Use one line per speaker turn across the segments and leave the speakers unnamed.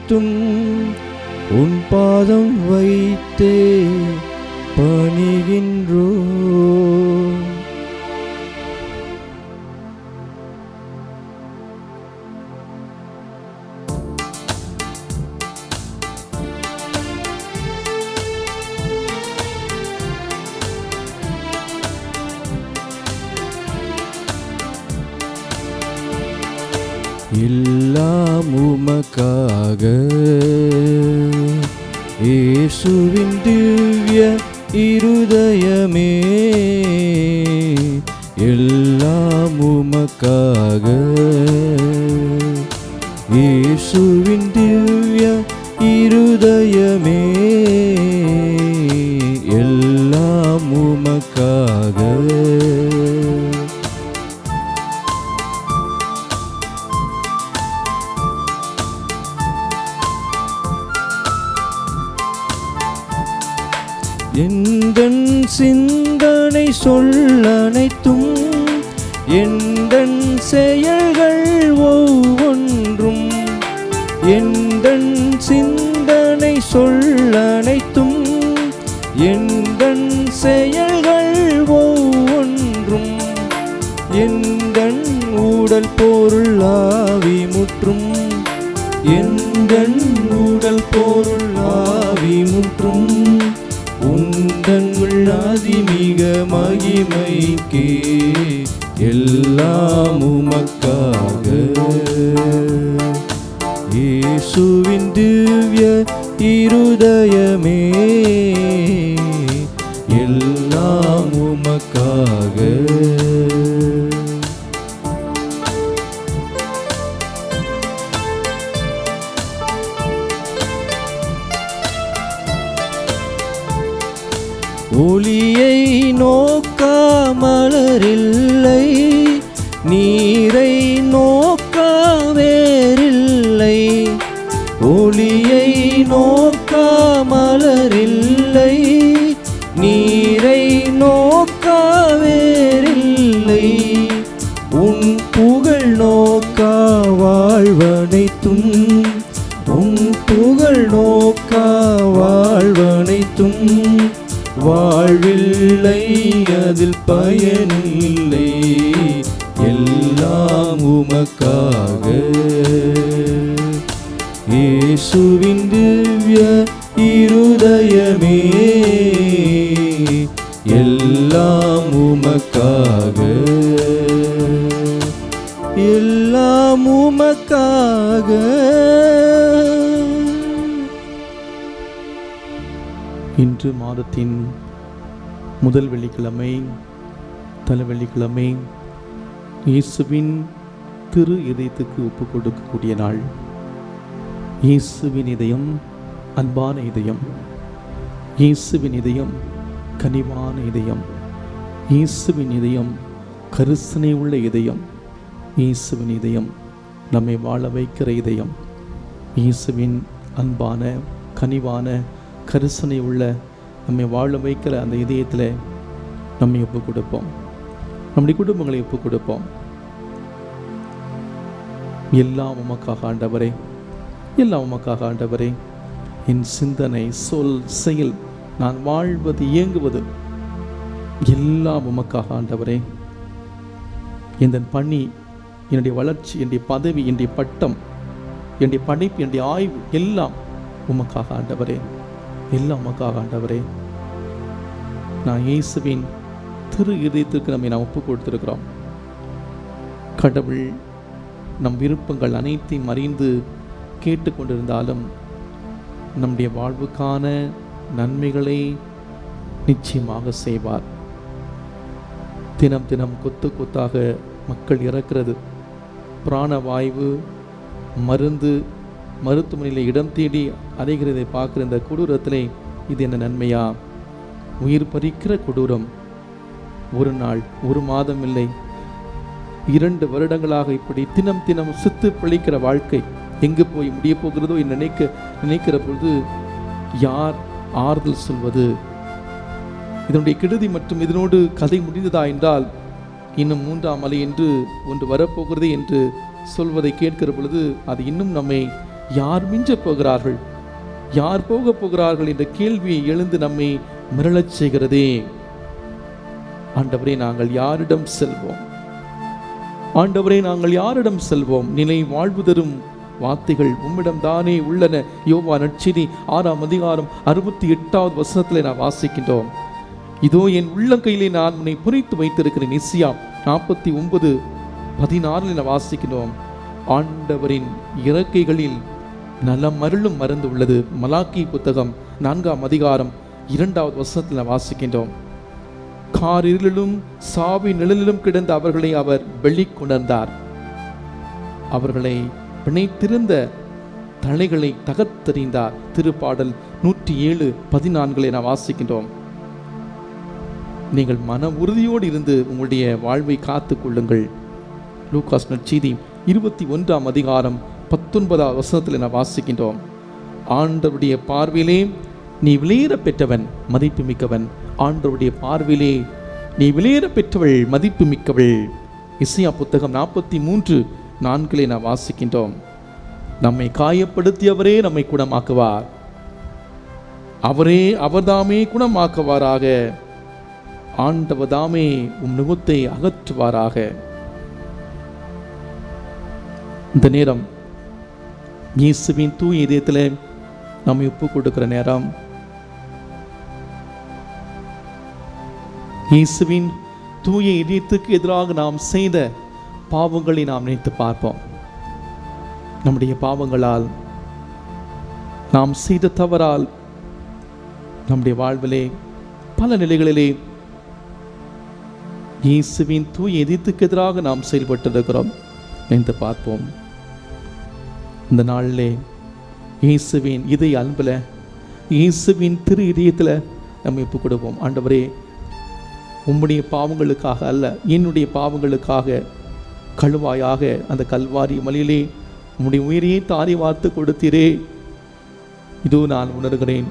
அனைத்தும் உன் பாதம் வைத்தே பணிகின்றோ. எல்லாம் உமக்காக இயேசுவின் திவ்ய இருதயமே, எல்லாம் உமக்காக இயேசுவின் திவ்ய இருதயமே, எல்லாம் உமக்காக. எந்தன் சிந்தனை சொல்லனைத்தும் எந்தன் செயல்கள் ஒவ்வொன்றும், எந்தன் சிந்தனை சொல்லனைத்தும் எந்தன் செயல்கள் ஒவ்வொன்றும், எந்தன் உடல் பொருள் ஆவி முற்றும், எந்தன் உடல் பொருள் ஆவி முற்றும் உந்தன் அதிமிக மகிமைக்கே, எல்லாம் உமக்காக இயேசுவின் திவ்ய இருதயமே, எல்லாம் உமக்காக. ஒளியை நோக்கா மலரில்லை, நீரை நோக்கா வேறில்லை, ஒளியை நோக்கா மலரில்லை, நீரை நோக்கா வேறில்லை, உன் புகழ் நோக்கா வாழ்வனைத்தும், உன் புகழ் நோக்கா வாழ்வனைத்தும், வாழ்வில்லை அதில் பயனில்லை, எல்லாம் உமக்காக இயேசுவின் திவ்ய இருதயமே, எல்லாம் உமக்காக, எல்லாம் உமக்காக.
இன்று மாதத்தின் முதல் வெள்ளிக்கிழமை, தல வெள்ளிக்கிழமை, இயேசுவின் திரு இதயத்துக்கு ஒப்பு கொடுக்கக்கூடிய நாள். இயேசுவின் இதயம் அன்பான இதயம், இயேசுவின் இதயம் கனிவான இதயம், இயேசுவின் இதயம் கரிசனை உள்ள இதயம், இயேசுவின் இதயம் நம்மை வாழ வைக்கிற இதயம். இயேசுவின் அன்பான கனிவான கரிசனை உள்ள நம்மை வாழ வைக்கிற அந்த இதயத்தில் நம்மை ஒப்பு கொடுப்போம், நம்முடைய குடும்பங்களை ஒப்பு கொடுப்போம். எல்லாம் உமக்காக ஆண்டவரே, எல்லாம் உமக்காக ஆண்டவரே, என் சிந்தனை சொல் செயல் நான் வாழ்வது இயங்குவது எல்லாம் உமக்காக ஆண்டவரே. என் பணி, என்னுடைய வளர்ச்சி, என்னுடைய பதவி, என்னுடைய பட்டம், என்னுடைய படைப்பு, என்னுடைய ஆய்வு எல்லாம் உமக்காக ஆண்டவரே, எல்லாம் உமக்காக ஆண்டவரே. நான் இயேசுவின் திரு இதயத்திற்கு நம்மை நாம் ஒப்பு கொடுத்திருக்கிறோம். கடவுள் நம் விருப்பங்கள் அனைத்தையும் அறிந்து கேட்டுக்கொண்டிருந்தாலும் நம்முடைய வாழ்வுக்கான நன்மைகளை நிச்சயமாக செய்வார். தினம் தினம் கொத்து கொத்தாக மக்கள் இறக்கிறது, பிராணவாயு மருந்து மருத்துவமனையில் இடம் தேடி அலைகிறதை பார்க்குற இந்த கொடூரத்திலே இது என்ன நன்மையா? உயிர் பறிக்கிற கொடூரம். ஒரு நாள், ஒரு மாதம் இல்லை, 2 வருடங்களாக இப்படி தினம் தினம் சித்து பிழைக்கிற வாழ்க்கை எங்கு போய் முடிய போகிறதோ நினைக்கிற பொழுது யார் ஆறுதல் சொல்வது? இதனுடைய கெடுதி மற்றும் இதனோடு கதை முடிந்ததா என்றால் இன்னும் 3ஆம் அலை என்று ஒன்று வரப்போகிறது என்று சொல்வதை கேட்கிற பொழுது அது இன்னும் நம்மை யார் மிஞ்ச போகிறார்கள், யார் போக போகிறார்கள் என்ற கேள்வியை எழுந்து நம்மை மிரளச் செய்கிறதே. ஆண்டவரே, நாங்கள் யாரிடம் செல்வோம்? ஆண்டவரே, நாங்கள் யாரிடம் செல்வோம்? நிலை வாழ்வு தரும் வார்த்தைகள் உம்மிடம் தானே உள்ளன. யோவான் நற்செய்தி 6ஆம் அதிகாரம் 68வது வசனத்திலே நான் வாசிக்கின்றோம். இதோ என் உள்ளங்கையிலே நான் உன்னை புரித்து வைத்திருக்கிறேன். எசேக்கியா 49:16 வாசிக்கின்றோம். ஆண்டவரின் இறக்கைகளில் நலம் அருளும் மருந்து உள்ளது. மலாக்கி புத்தகம் 4ஆம் அதிகாரம் 2வது வசனத்தில் வாசிக்கின்றோம். காரிலும் சாவி நிழலிலும் கிடந்த அவர்களை அவர் வெளிக்கொணர்ந்தார். அவர்களை பிணைத்திருந்த தலைகளை தகர்த்தெறிந்தார். திருப்பாடல் 107:14 நான் வாசிக்கின்றோம். நீங்கள் மன உறுதியோடு இருந்து உங்களுடைய வாழ்வை காத்துக் கொள்ளுங்கள். லூகாஸ் நற்செய்தி 21ஆம் அதிகாரம் 19வது வசனத்தில் நான் வாசிக்கின்றோம். ஆண்டவருடைய பார்வையிலே நீ விலையேற பெற்றவன், மதிப்பு மிக்கவன். ஆண்டவருடைய பார்வையிலே நீ விலையேற பெற்றவள், மதிப்பு மிக்கவள். எசேக்கியா புத்தகம் 43:4 நான் வாசிக்கின்றோம். நம்மை காயப்படுத்தியவரே நம்மை குணமாக்குவார். அவர்தாமே குணமாக்குவாராக. ஆண்டவர் தாமே உம் நுகத்தை அகற்றுவாராக. இந்த நேரம் இயேசுவின் தூய இதயத்தில் நம்மை ஒப்பு கொடுக்கிற நேரம். இயேசுவின் தூய இதயத்துக்கு எதிராக நாம் செய்த பாவங்களை நாம் நினைத்து பார்ப்போம். நம்முடைய பாவங்களால், நாம் செய்த தவறால் நம்முடைய வாழ்விலே பல நிலைகளிலே இயேசுவின் தூய இதயத்துக்கு எதிராக நாம் செயல்பட்டிருக்கிறோம். நினைத்து பார்ப்போம். இந்த நாளிலே இயேசுவின் இதய அன்பில், இயேசுவின் திரு இதயத்தில் நம்ம ஒப்பு கொடுப்போம். ஆண்டவரே, உம்முடைய பாவங்களுக்காக அல்ல, என்னுடைய பாவங்களுக்காக கழுவாயாக அந்த கல்வாரி மலையிலே உம்முடைய உயிரையே தாரி வார்த்து கொடுத்தீரே. இதோ நான் உணர்கிறேன்,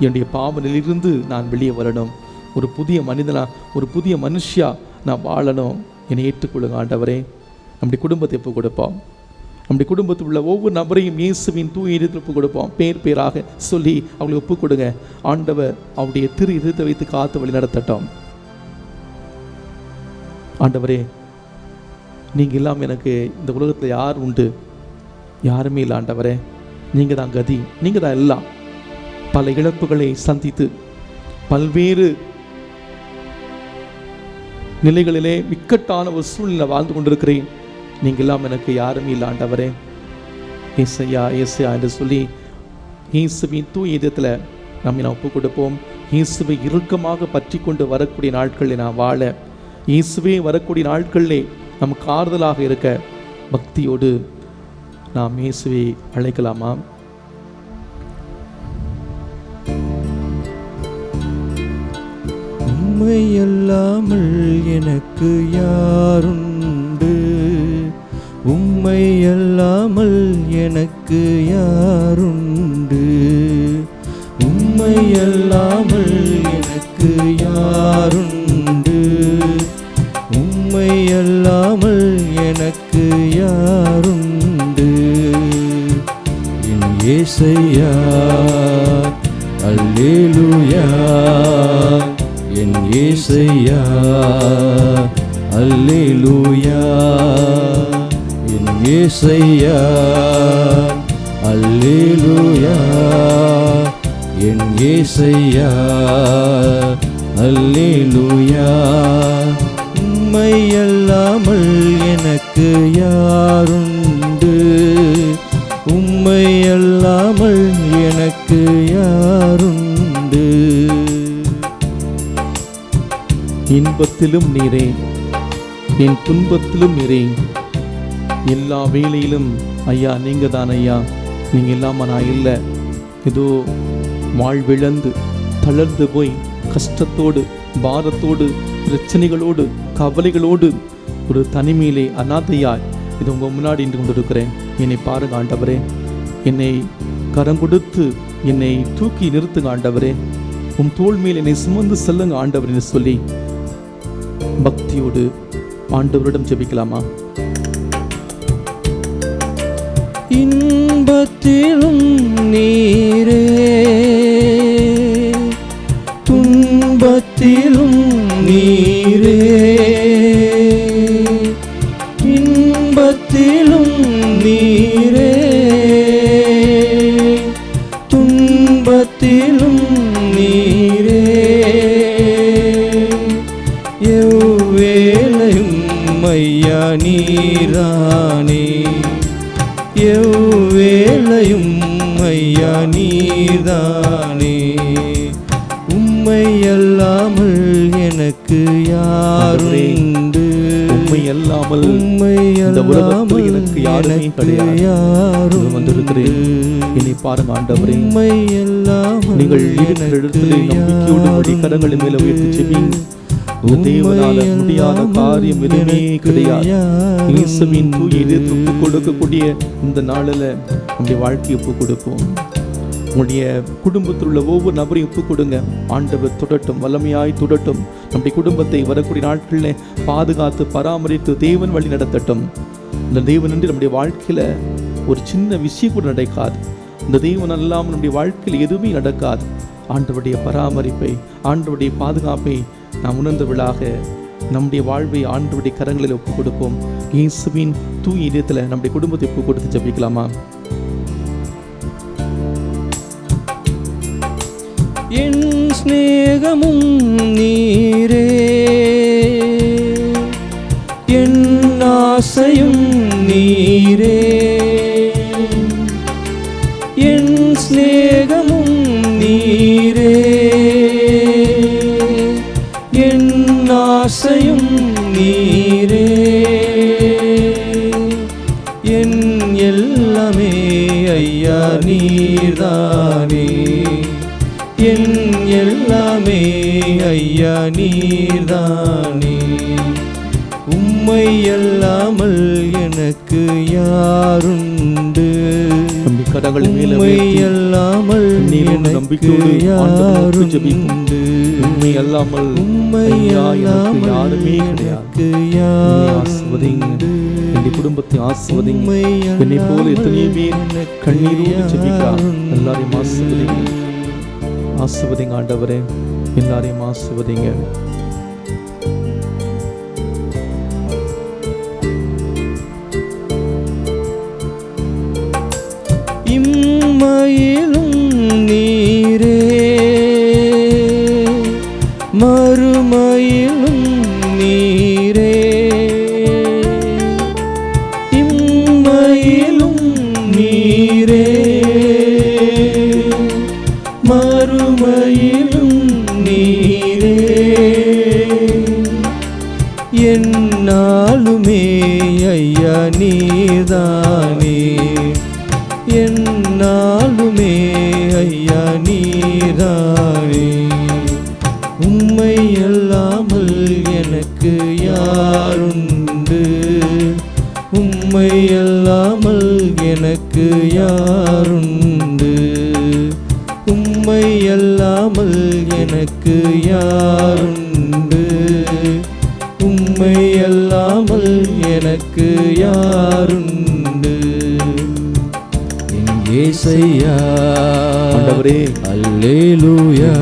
என்னுடைய பாவனிலிருந்து நான் வெளியே வரணும். ஒரு புதிய மனிதனா, ஒரு புதிய மனுஷியா நான் வாழணும். என்னை ஏற்றுக்கொள்ளுங்க ஆண்டவரே. நம்முடைய குடும்பத்தை ஒப்பு கொடுப்போம். நம்முடைய குடும்பத்தில் உள்ள ஒவ்வொரு நபரையும் இயேசுவின் தூய இதயத்தில் ஒப்பு கொடுப்போம். பேராக சொல்லி அவங்களை ஒப்பு கொடுங்க. ஆண்டவர் அவருடைய திரு இதயத்தை வைத்து காத்து வழி நடத்தட்டும். ஆண்டவரே, நீங்கள் இல்லாமல் எனக்கு இந்த உலகத்தில் யார் உண்டு? யாருமே இல்லை ஆண்டவரே. நீங்கள் தான் கதி, நீங்கள் தான் எல்லாம். பல இழப்புகளை சந்தித்து பல்வேறு நிலைகளிலே இக்கட்டான ஒரு சூழ்நிலை வாழ்ந்து கொண்டிருக்கிறேன். நீங்கள் இல்லாமல் எனக்கு யாருமே இல்லை ஆண்டவரே. ஏசையா ஏசையா என்று சொல்லி இயேசுவின் தூய இதயத்தில் நம்மை நான் ஒப்பு கொடுப்போம். இயேசுவை இறுக்கமாக பற்றி கொண்டு வரக்கூடிய நாட்களில் நான் வாழ, இயேசுவே வரக்கூடிய நாட்களிலே நமக்கு ஆறுதலாக இருக்க பக்தியோடு நாம் இயேசுவை அழைக்கலாமா?
உம்மை அல்லாமல் எனக்கு யாருண்டு? உம்மை அல்லாமல் எனக்கு யாருண்டு? உம்மை அல்லாமல் எனக்கு யாருண்டு? உம்மை அல்லாமல் எனக்கு யாருண்டு? என் இயேசையா, அல்லேலூயா. என் இயேசையா, அல்லேலூயா. என் இயேசையா, அல்லேலூயா. என் இயேசையா, அல்லேலூயா. உம்மை அல்லாமல் எனக்கு யாருண்டு? உம்மை அல்லாமல் எனக்கு யாருண்டு?
இன்பத்திலும் நீரே, என் துன்பத்திலும் நீரே. எல்லா வேளையிலும் ஐயா நீங்க தான் ஐயா. நீங்க இல்லாம நான் இல்லை. ஏதோ வாழ்விழந்து தளர்ந்து போய் கஷ்டத்தோடு, பாரத்தோடு, பிரச்சனைகளோடு, கவலைகளோடு ஒரு தனிமையிலே அநாதையாய் இது உங்க முன்னாடி நின்று கொண்டிருக்கிறேன். என்னை பாருங்க ஆண்டவரே. என்னை கரம் கொடுத்து என்னை தூக்கி நிறுத்துங்க ஆண்டவரே. உம் தோள் மேல் என்னை சுமந்து செல்லுங்க ஆண்டவரே சொல்லி பக்தியோடு ஆண்டவரிடம் ஜெபிக்கலாமா?
இன்பத்திலும் நீரே, துன்பத்திலும் நீரே, இன்பத்திலும் நீரே, துன்பத்திலும் நீரே, எவ்வேளையும் ஐயா நீரானே, எவ்வேளையும் ஐயா நீர்தானே, உம்மை அல்லாமல் எனக்கு யாருண்டு,
உம்மை அல்லாமல்
உம்மை
இந்த உலகத்தில் எனக்கு
அல்லாமல்
யாருமே
எனக்கு
கிடையாது.
யாரும்
வந்திருக்கிறேன். இனி பாருங்க ஆண்டவரே,
உம்மை அல்லாமல்
நீங்கள் இருக்கிற இடத்திலே நம்பிக்கையோடு கரங்களை மேல உயர்த்தி ஜெபிங்க. இந்த தேவனால முடியாத காரியம் எதுவுமே கிடையாது. இயேசுவின் தூய இதயத்தை ஒப்பு கொடுக்கக்கூடிய இந்த நாளில் நம்முடைய வாழ்க்கையை ஒப்பு கொடுப்போம். உங்களுடைய குடும்பத்தில் உள்ள ஒவ்வொரு நபரையும் ஒப்பு கொடுங்க. ஆண்டவர் தொடட்டும், வல்லமையாய் தொடட்டும். நம்முடைய குடும்பத்தை வரக்கூடிய நாட்களில் பாதுகாத்து பராமரித்து தேவன் வழி நடத்தட்டும். இந்த தேவன் என்று நம்முடைய வாழ்க்கையில் ஒரு சின்ன விஷயம் கூட நடக்காது. இந்த தேவன் அல்லாமல் நம்முடைய வாழ்க்கையில் எதுவுமே நடக்காது. ஆண்டவருடைய பராமரிப்பை, ஆண்டவருடைய பாதுகாப்பை நாம் உணர்ந்தவளாக நம்முடைய வாழ்வை ஆண்டவருடைய கரங்களில் ஒப்பு கொடுப்போம். இயேசுவின் தூய இதயத்தில் நம்முடைய குடும்பத்தை ஒப்பு கொடுத்து ஜெபிக்கலாமா?
என் ஸ்நேகமும் நீரே, என் ஆசையும் நீரே, என் ஸ்நேகமும் நீரே, என் ஆசையும் நீரே, என் எல்லாமே ஐயா நீர்தானே, என் எல்லாமே ஐயா நீர்தானே, உம்மை அல்லாமல் எனக்கு யாருண்டு,
கரங்களை மேல
உம்மை அல்லாமல் எனக்கு யாருண்டு,
உம்மை அல்லாமல்
உம்மை அல்லாமல்
யாருமே கிடையாது. ஆசீர்வதிங்க, என்னுடைய குடும்பத்தை ஆசீர்வதிங்க. என்னை போல எத்தனையோ பேர் கண்ணீரோடு ஜெபிக்கிறார். எல்லாரையும் ஆசீர்வதிங்க, ஆசீர்வதிங்க ஆண்டவரே, எல்லாரையும் ஆசீர்வதிங்க.
இம்மையிலும் நீரே, மறுமையிலும் நீரே, இம்மையிலும் நீரே, மறுமையிலும் நீரே, என்னாலுமே ஐயா நீர்தானே, என்னாலுமே ஐயா நீர்தானே, உம்மை அல்லாமல் எனக்கு யாருண்டு, உம்மை அல்லாமல் எனக்கு யாருண்டு, உம்மை அல்லாமல் எனக்கு யாருண்டு, உம்மை அல்லாமல் எனக்கு யாருண்டு, என் இயேசையா
ஆண்டவரே,
அல்லேலூயா,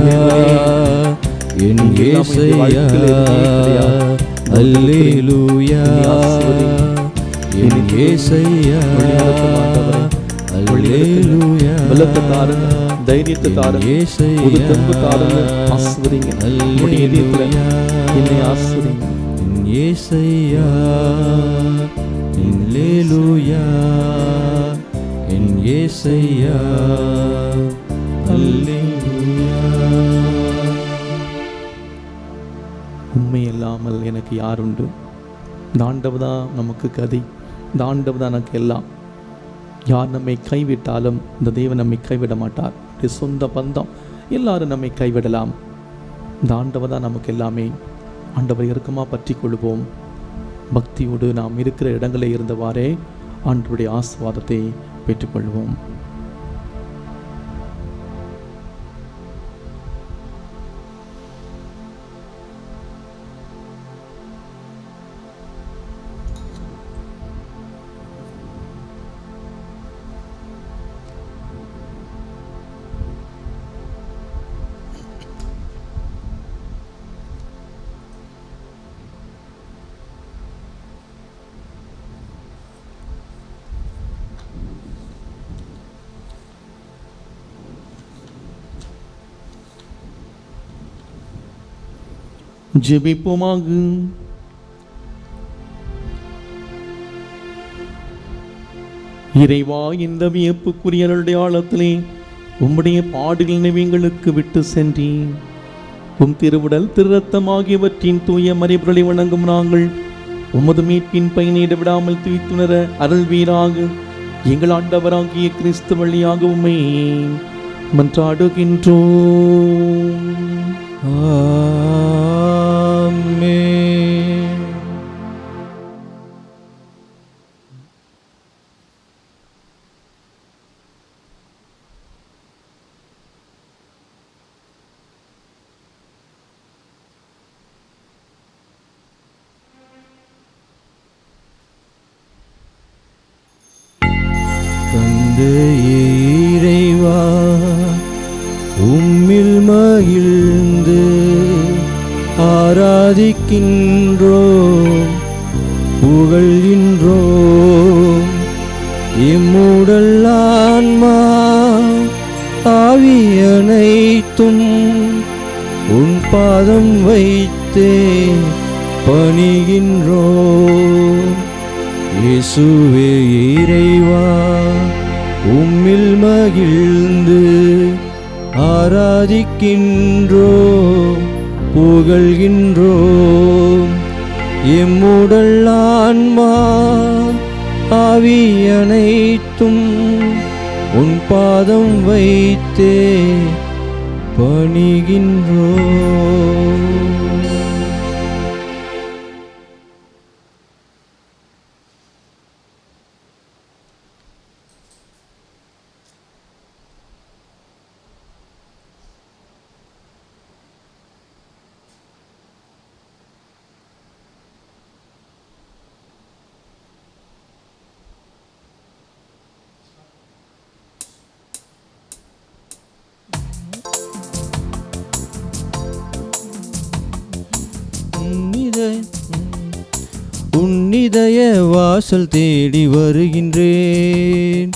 என் இயேசையா அல்லேலூயா, என் இயேசையா அல்லேலூயா,
பலத்தை தாருங்க, தைரியத்தை தாருங்க, புது தெம்பு தாருங்க. ஆசீர்வதிங்க, உம்முடைய இதயத்துல என்னை ஆசீர்வதிங்க.
என் இயேசையா அல்லேலூயா, என் இயேசையா அல்லேலூயா.
உண்மை இல்லாமல் எனக்கு யாருண்டு? இந்த ஆண்டவர் தான் நமக்கு கதி, இந்த ஆண்டவர் தான் எனக்கு எல்லாம். யார் நம்மை கைவிட்டாலும் இந்த தேவன் நம்மை கைவிட மாட்டார். சொந்த பந்தம் எல்லாரும் நம்மை கைவிடலாம், இந்த ஆண்டவர் தான் நமக்கு எல்லாமே. ஆண்டவர் இறுக்கமாக பற்றி கொள்வோம். பக்தியோடு நாம் இருக்கிற இடங்களில் இருந்தவாறே ஆண்டவருடைய ஆசீர்வாதத்தை பெற்றுக்கொள்வோம். ஜெபிப்போமாக. இறைவா, இந்த வியப்புக்குரிய அடையாளத்திலே உம்முடைய பாடுகள் நினைவுகளுக்கு விட்டு சென்றேன். உம் திருவுடல் திருரத்தம் ஆகியவற்றின் தூய மறைபொருளை வணங்கும் நாங்கள் உமது மீட்பின் பயனீட விடாமல் துய்த்துணர அருள்வீராக. எங்கள் ஆண்டவராகிய கிறிஸ்து வழியாக உம்மை மன்றாடுகின்றோம்.
ஆமென். தந்தையே இறைவா, உம்மில் மகிழ்ந்து ஆராதிக்கின்றோம், புகழ்கின்றோம். இம்முடல் ஆன்மா ஆவியனைத்தும் உன் பாதம் வைத்தே பணிகின்றோம். இயேசுவே இறைவா, உம்மில் மகிழ்ந்து ஆராதிக்கின்றோம், புகழ்கின்றோம். எம்முடல் ஆன்மா ஆவி அனைத்தும் உன் பாதம் வைத்தே பணிகின்றோம். உன்னிதய வாசல் தேடி வருகின்றேன்,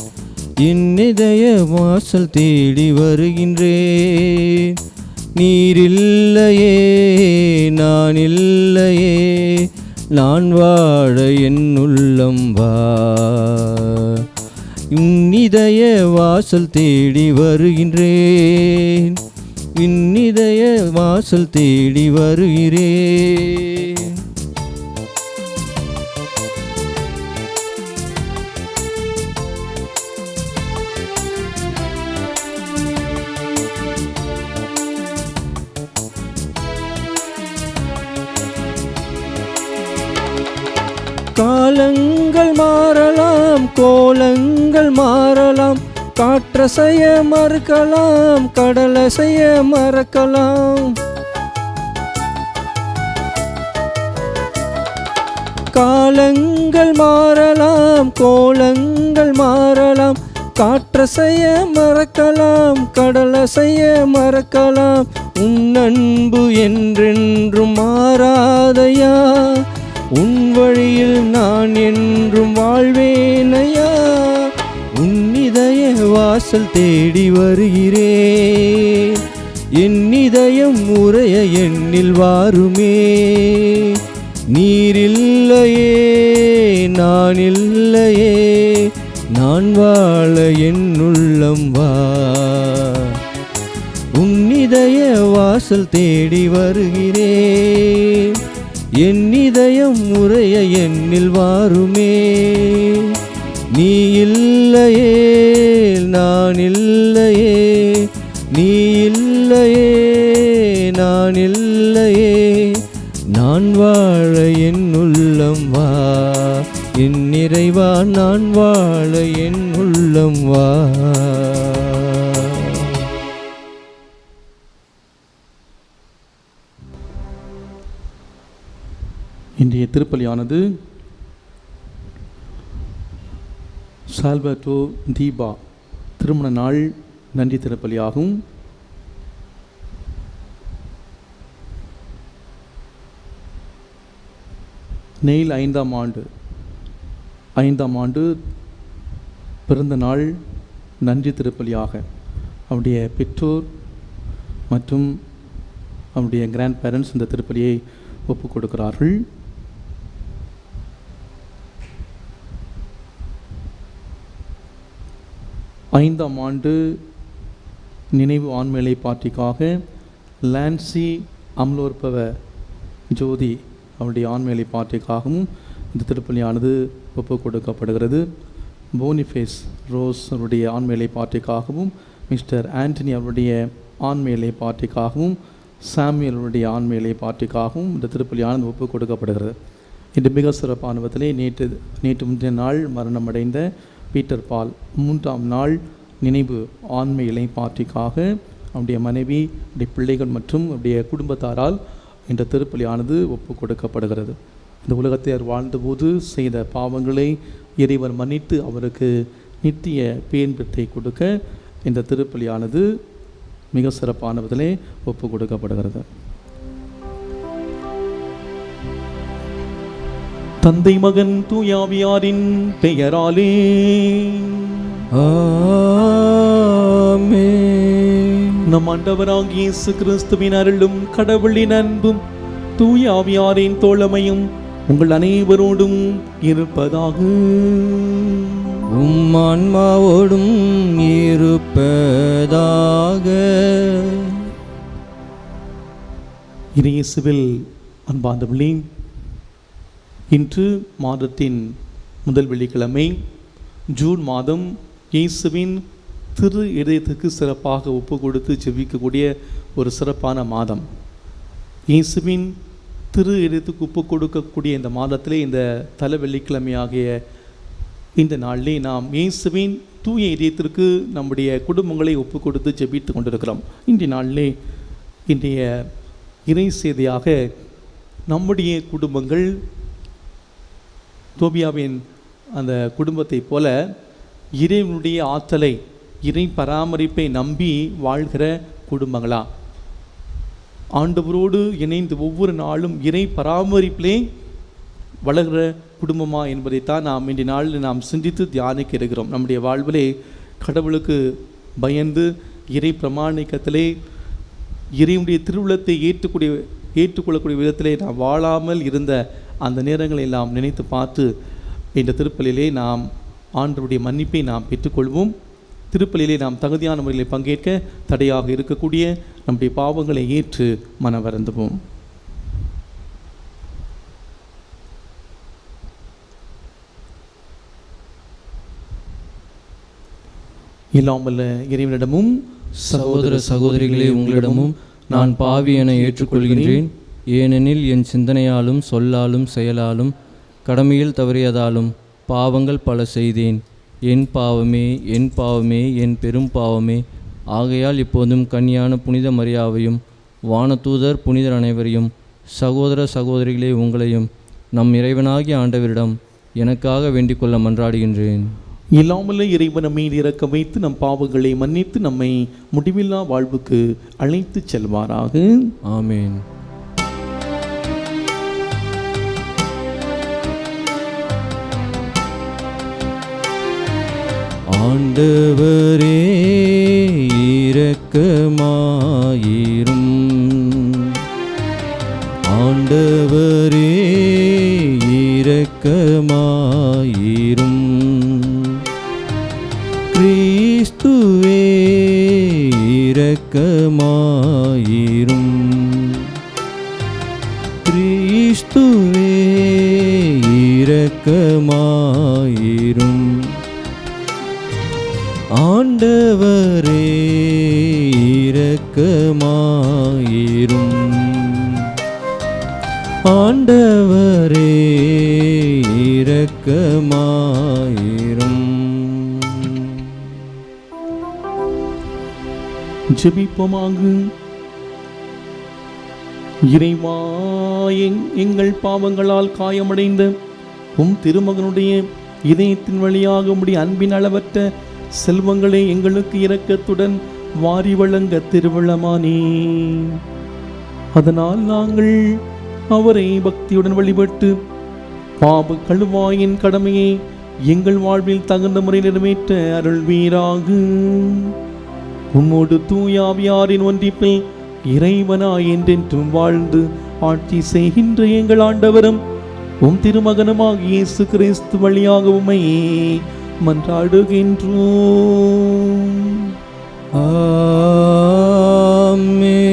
என்னிதய வாசல் தேடி வருகின்றேன். நீரில்லையே நான் இல்லையே, நான் வாழ என் உள்ளம் வா. உன்னிதய வாசல் தேடி வருகின்றேன், இன்னிதய வாசல் தேடி வருகிறேன். காலங்கள் மாறலாம், கோலங்கள் மாறலாம், காற்றசைய மறுக்கலாம், கடலசைய மறக்கலாம். காலங்கள் மாறலாம், கோலங்கள் மாறலாம், காற்றசைய மறக்கலாம், கடலசைய மறக்கலாம். உன் அன்பு என்றென்றும் மாறாதையா, உன் வழியில் நான் என்றும் வாழ்வேனையா. உன்னிதய வாசல் தேடி வருகிறேன், என் இதயம் உறைய எண்ணில் வாருமே. நீரில்லையே நான் இல்லையே, நான் வாழ என் உள்ளம் வா. உன்னிதய வாசல் தேடி வருகிறேன், என் இதயம் உறைய எண்ணில் வாருமே. நீ இல்லையே நான் இல்லையே, நீ இல்லையே நான் இல்லையே, நான் வாழ என் உள்ளம் வா. என் நிறைவா நான் வாழ என் உள்ளம் வா.
இன்றைய திருப்பலியானது சால்வட்டோ தீபா திருமண நாள் நன்றி திருப்பலியாகும். நெயில் 5ஆம் ஆண்டு பிறந்த நாள் நன்றி திருப்பலியாக அவருடைய பெற்றோர் மற்றும் அவருடைய கிராண்ட் பேரண்ட்ஸ் இந்த திருப்பலியை ஒப்புக் கொடுக்கிறார்கள். ஐந்தாம் ஆண்டு நினைவு ஆண்மேலை பாட்டிக்காக லான்சி அம்லோற்பவ ஜோதி அவருடைய ஆண்மேலை பாட்டிக்காகவும் இந்த திருப்பலியானது ஒப்புக் கொடுக்கப்படுகிறது. போனிஃபேஸ் ரோஸ் அவருடைய ஆண்மேலை பாட்டிக்காகவும், மிஸ்டர் ஆண்டனி அவருடைய ஆண்மேலை பாட்டிக்காகவும், சாமியல் அவருடைய ஆண்மேலை பாட்டிக்காகவும் இந்த திருப்பலியானது ஒப்புக் கொடுக்கப்படுகிறது. இது மிக சிறப்பான விதத்திலே நேற்று முந்தைய நாள் மரணமடைந்த பீட்டர் பால் 3ஆம் நாள் நினைவு ஆண்மை இலை பாட்டிக்காக அவருடைய மனைவி, அவருடைய பிள்ளைகள் மற்றும் அவருடைய குடும்பத்தாரால் இந்த திருப்பலியானது ஒப்புக் கொடுக்கப்படுகிறது. இந்த உலகத்தை அவர் வாழ்ந்தபோது செய்த பாவங்களை இறைவர் மன்னித்து அவருக்கு நித்திய பேன்பத்தை கொடுக்க இந்த திருப்பலியானது மிக சிறப்பான விதத்திலே ஒப்புக் கொடுக்கப்படுகிறது. தந்தை மகன் தூயாவியாரின் பெயராலே
ஆமென்.
நம் ஆண்டவராகிய இயேசு கிறிஸ்துவின் அருளும் கடவுளின் அன்பும் தூயாவியாரின் தோழமையும் உங்கள் அனைவரோடும் இருப்பதாக.
உம் ஆன்மாவோடும் இருப்பதாக.
இயேசுவில் அன்பார்ந்தவர்களே, இன்று மாதத்தின் முதல் வெள்ளிக்கிழமை, ஜூன் மாதம், இயேசுவின் திரு இதயத்துக்கு சிறப்பாக ஒப்பு கொடுத்து ஜெபிக்கக்கூடிய ஒரு சிறப்பான மாதம். இயேசுவின் திரு இதயத்துக்கு ஒப்பு கொடுக்கக்கூடிய இந்த மாதத்திலே, இந்த தல வெள்ளிக்கிழமையாகிய இந்த நாளிலே நாம் இயேசுவின் தூய இதயத்திற்கு நம்முடைய குடும்பங்களை ஒப்பு கொடுத்து ஜெபித்து கொண்டிருக்கிறோம். இன்றைய நாளிலே இன்றைய இறை செய்தியாக நம்முடைய குடும்பங்கள் தோபியாவின் அந்த குடும்பத்தை போல இறைவனுடைய ஆற்றலை, இறை பராமரிப்பை நம்பி வாழ்கிற குடும்பங்களா, ஆண்டவரோடு இணைந்து ஒவ்வொரு நாளும் இறை பராமரிப்பிலே வளர்கிற குடும்பமா என்பதைத்தான் நாம் இன்றைய நாளில் நாம் சிந்தித்து தியானிக்க இருக்கிறோம். நம்முடைய வாழ்விலே கடவுளுக்கு பயந்து இறை பிரமாணிக்கத்திலே இறைவனுடைய திருவுளத்தை ஏற்றுக்கொள்ளக்கூடிய விதத்திலே நாம் வாழாமல் இருந்த அந்த நேரங்களை எல்லாம் நினைத்து பார்த்து இந்த திருப்பலியிலே நாம் ஆண்டவருடைய மன்னிப்பை நாம் பெற்றுக்கொள்வோம். திருப்பலியிலே நாம் தகுதியான முறையில் பங்கேற்க தடையாக இருக்கக்கூடிய நம்முடைய பாவங்களை ஏற்று மனவருந்துவோம். எல்லாம் வல்ல இறைவனிடமும்
சகோதர சகோதரிகளே, உங்களிடமும் நான் பாவி என ஏற்றுக்கொள்கின்றேன். ஏனெனில் என் சிந்தனையாலும் சொல்லாலும் செயலாலும் கடமையில் தவறியதாலும் பாவங்கள் பல செய்தேன். என் பாவமே, என் பாவமே, என் பெரும் பாவமே. ஆகையால் இப்போதும் கன்னியான புனித மரியாவையும் வானதூதர் புனிதர் அனைவரையும், சகோதர சகோதரிகளே உங்களையும் நம் இறைவனாகிய ஆண்டவரிடம் எனக்காக வேண்டிக் கொள்ள மன்றாடுகின்றேன்.
இல்லாமலே இறைவன் மீது இறக்க வைத்து நம் பாவங்களை மன்னித்து நம்மை முடிவில்லா வாழ்வுக்கு அழைத்து செல்வாராக.
ஆமேன். ஆண்டவரே இரக்கமாயிரும். ஆண்டவரே இரக்கமாயிரும். கிறிஸ்துவே இரக்கமாயிரும். கிறிஸ்துவே இரக்கமாயிரும். ஆண்டவரே இரக்கமாயிரும். ஆண்டவரே இரக்கமாயிரும்.
ஜெபிப்போமாக. இறைவா, எங்கள் பாவங்களால் காயமடைந்த உம் திருமகனுடைய இதயத்தின் வழியாக உம்முடைய அன்பின் அளவற்ற செல்வங்களை எங்களுக்கு இரக்கத்துடன் வாரி வழங்க திருவிழமானே. அதனால் நாங்கள் அவரை பக்தியுடன் வழிபட்டு பாவ கழுவாயின் கடமையை எங்கள் வாழ்வில் தகுந்த முறை நிறைவேற்ற அருள்வீராக. உம்மோடு தூயாவியாரின் ஒன்றிப்பில் இறைவனாய் என்றென்றும் வாழ்ந்து ஆட்சி செய்கின்ற எங்கள் ஆண்டவரும் உம் திருமகனுமாகிய இயேசு கிறிஸ்து வழியாக உம்மை மன்றாடுகின்றோம்.
ஆமென்.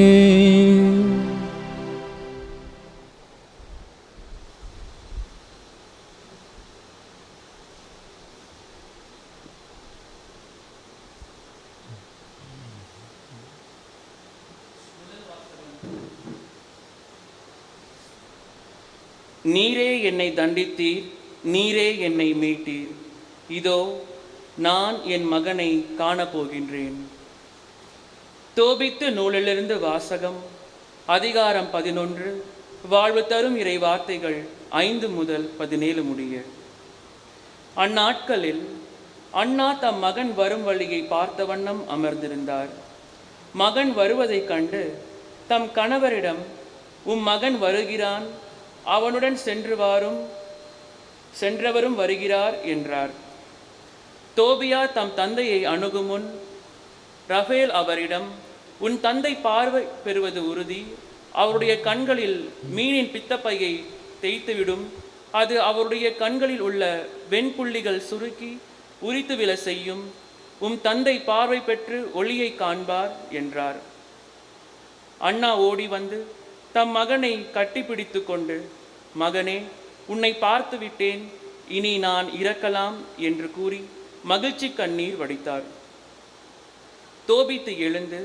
நீரே என்னை தண்டித்தீர், நீரே என்னை மீட்டீர். இதோ நான் என் மகனை காணப்போகின்றேன். தோபித்து நூலிலிருந்து வாசகம். அதிகாரம் 11. வாழ்வு தரும் இறை வார்த்தைகள் 5 முதல் 17 முடிய. அந்நாட்களில் அண்ணா தம் மகன் வரும் வழியை பார்த்த வண்ணம் அமர்ந்திருந்தார். மகன் வருவதைக் கண்டு தம் கணவரிடம், உம் மகன் வருகிறான், அவனுடன் சென்றவரும் வருகிறார் என்றார். தோபியா தம் தந்தையை அணுகும் முன் ரஃபேல் அவரிடம், உன் தந்தை பார்வை பெறுவது உறுதி. அவருடைய கண்களில் மீனின் பித்தப்பையை தேய்த்துவிடும். அது அவருடைய கண்களில் உள்ள வெண்புள்ளிகள் சுருக்கி உரித்து விழ செய்யும். உம் தந்தை பார்வை பெற்று ஒளியை காண்பார் என்றார். அண்ணா ஓடி வந்து தம் மகனை கட்டிப்பிடித்து கொண்டு, மகனே, உன்னை பார்த்து விட்டேன், இனி நான் இறக்கலாம் என்று கூறி மகிழ்ச்சி கண்ணீர் வடித்தார். தோபித்து எழுந்து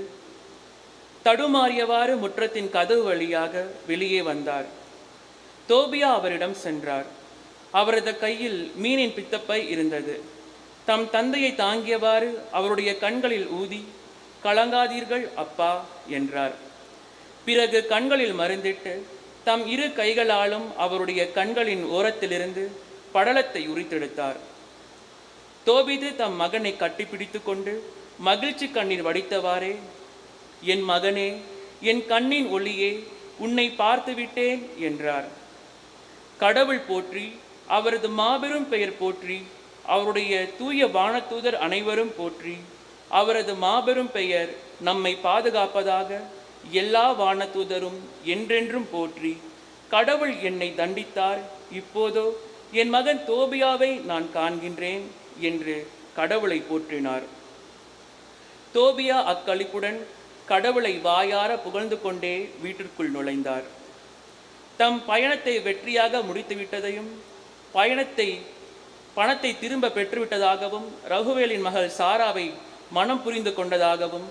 தடுமாறியவாறு முற்றத்தின் கதவு வழியாக வெளியே வந்தார். தோபியா அவரிடம் சென்றார். அவரது கையில் மீனின் பித்தப்பை இருந்தது. தம் தந்தையை தாங்கியவாறு அவருடைய கண்களில் ஊதி, கலங்காதீர்கள் அப்பா என்றார். பிறகு கண்களில் மருந்திட்டு தம் 2 கைகளாலும் அவருடைய கண்களின் ஓரத்திலிருந்து படலத்தை உரித்தெடுத்தார். தோபிது தம் மகனை கட்டிப்பிடித்து கொண்டு மகிழ்ச்சி கண்ணீர் வடித்தவாறே, என் மகனே, என் கண்ணின் ஒளியே, உன்னை பார்த்துவிட்டேன் என்றார். கடவுள் போற்றி, அவரது மாபெரும் பெயர் போற்றி, அவருடைய தூய வானதூதர் அனைவரும் போற்றி. அவரது மாபெரும் பெயர் நம்மை பாதுகாப்பதாக. எல்லா வானதூதரும் என்றென்றும் போற்றி. கடவுள் என்னை தண்டித்தார், இப்போதோ என் மகன் தோபியாவை நான் காண்கின்றேன் என்று கடவுளை போற்றினார். தோபியா அக்களிப்புடன் கடவுளை வாயார புகழ்ந்து கொண்டே வீட்டிற்குள் நுழைந்தார். தம் பயணத்தை வெற்றியாக முடித்துவிட்டதையும் பணத்தை திரும்ப பெற்றுவிட்டதாகவும் ரகுவேலின் மகள் சாராவை மனம் புரிந்து கொண்டதாகவும்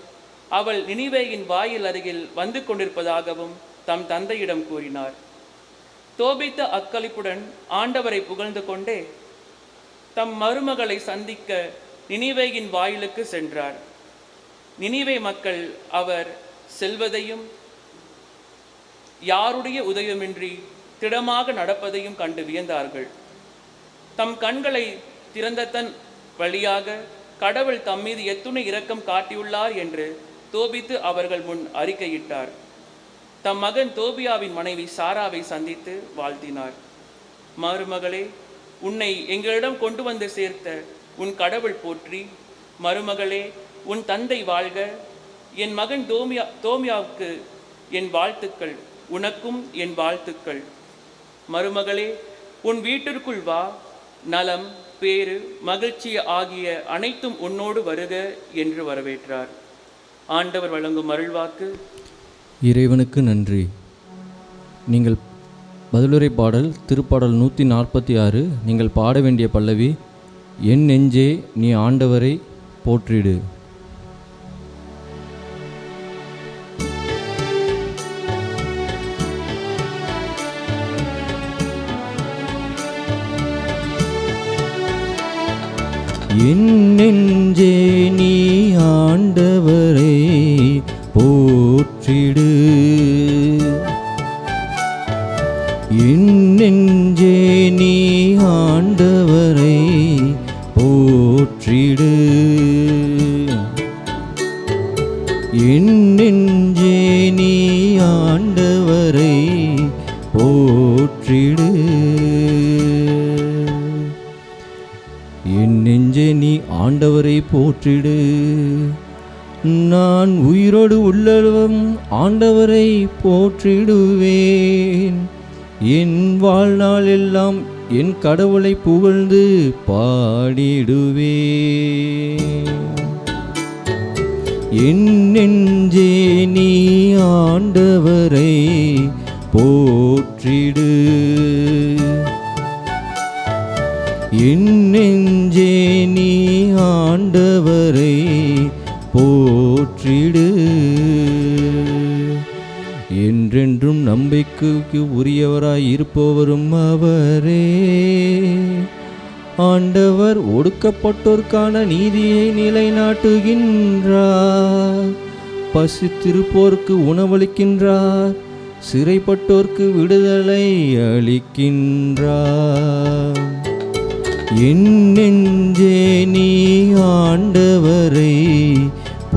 அவள் நினிவேயின் வாயில் அருகில் வந்து கொண்டிருப்பதாகவும் தம் தந்தையிடம் கூறினார். தோபித்த அக்களிப்புடன் ஆண்டவரை புகழ்ந்து கொண்டே தம் மருமகளை சந்திக்க நினிவேயின் வாயிலுக்கு சென்றார். நினிவே மக்கள் அவர் செல்வதையும் யாருடைய உதவியுமின்றி திடமாக நடப்பதையும் கண்டு வியந்தார்கள். தம் கண்களை திறந்ததன் வழியாக கடவுள் தம் மீது எத்துணை இரக்கம் காட்டியுள்ளார் என்று தோபித்து அவர்கள் முன் அறிக்கையிட்டார். தம் மகன் தோபியாவின் மனைவி சாராவை சந்தித்து வாழ்த்தினார். மருமகளே, உன்னை எங்களிடம் கொண்டு வந்து சேர்த்த உன் கடவுள் போற்றி. மருமகளே, உன் தந்தை வாழ்க. என் மகன் தோமியாவுக்கு என் வாழ்த்துக்கள், உனக்கும் என் வாழ்த்துக்கள். மருமகளே, உன் வீட்டிற்குள் வா. நலம், பேறு, மகிழ்ச்சி ஆகிய அனைத்தும் உன்னோடு வருக என்று வரவேற்றார். ஆண்டவர் வழங்கும் அருள்வாக்கு.
இறைவனுக்கு நன்றி. நீங்கள் பதிலுரை பாடல் திருப்பாடல் 146. நீங்கள் பாட வேண்டிய பல்லவி, என் நெஞ்சே நீ ஆண்டவரை போற்றிடு. என் நெஞ்சே நீ ஆண்டவரை போற்றிடு. என் நெஞ்சே நீ ஆண்டவரை போற்றிடு. என் நெஞ்சே நீ ஆண்டவரை போற்றிடு. என் நெஞ்சே நீ ஆண்டவரை போற்றிடு. நான் உயிரோடு உள்ளளவும் ஆண்டவரை போற்றிடுவேன். என் வாழ்நாள் எல்லாம் என் கடவுளை புகழ்ந்து பாடிடுவேன். என் நெஞ்சே நீ ஆண்டவரை போற்றிடு. என் நெஞ்சே நீ ஆண்டவரை போற்றிடு. என்றென்றும் நம்பிக்கைக்கு உரியவராய் இருப்பவரும் அவரே. ஆண்டவர் ஒடுக்கப்பட்டோர்க்கான நீதியை நிலைநாட்டுகின்றார். பசித்திருப்போர்க்கு உணவளிக்கின்றார். சிறைப்பட்டோர்க்கு விடுதலை அளிக்கின்றார். என் நெஞ்சே நீ ஆண்டவரை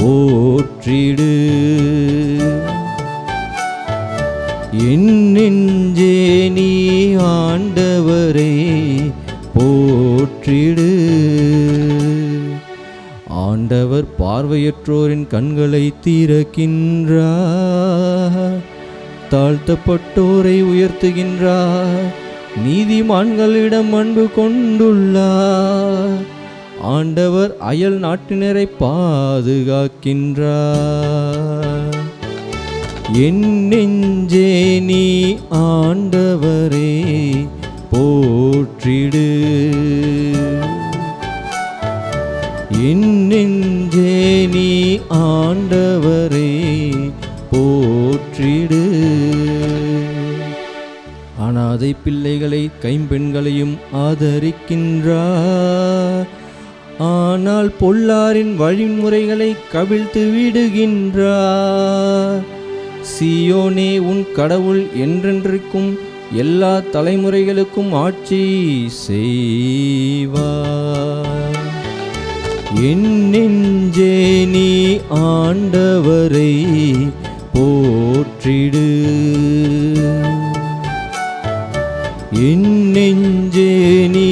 போற்றிடு. என் நெஞ்சே நீ ஆண்டவரை போற்றிடு. ஆண்டவர் பார்வையற்றோரின் கண்களை திறக்கின்றார். தாழ்த்தப்பட்டோரை உயர்த்துகின்றார். நீதிமான்களிடம் அன்பு கொண்டுள்ளார். ஆண்டவர் அயல் நாட்டினரை பாதுகாக்கின்றார். என் நெஞ்சே நீ ஆண்டவரை போற்றிடு. என் நெஞ்சே நீ ஆண்டவரை போற்றிடு. அனாதை பிள்ளைகளை கைம்பெண்களையும் ஆதரிக்கின்றார். ஆனால் பொல்லாரின் வழிமுறைகளை கவிழ்த்து விடுகின்றார். சீயோனே, உன் கடவுள் என்றென்றைக்கும் எல்லா தலைமுறைகளுக்கும் ஆட்சி செய்வார். என் நெஞ்சே நீ ஆண்டவரை போற்றிடு. என் நெஞ்சே நீ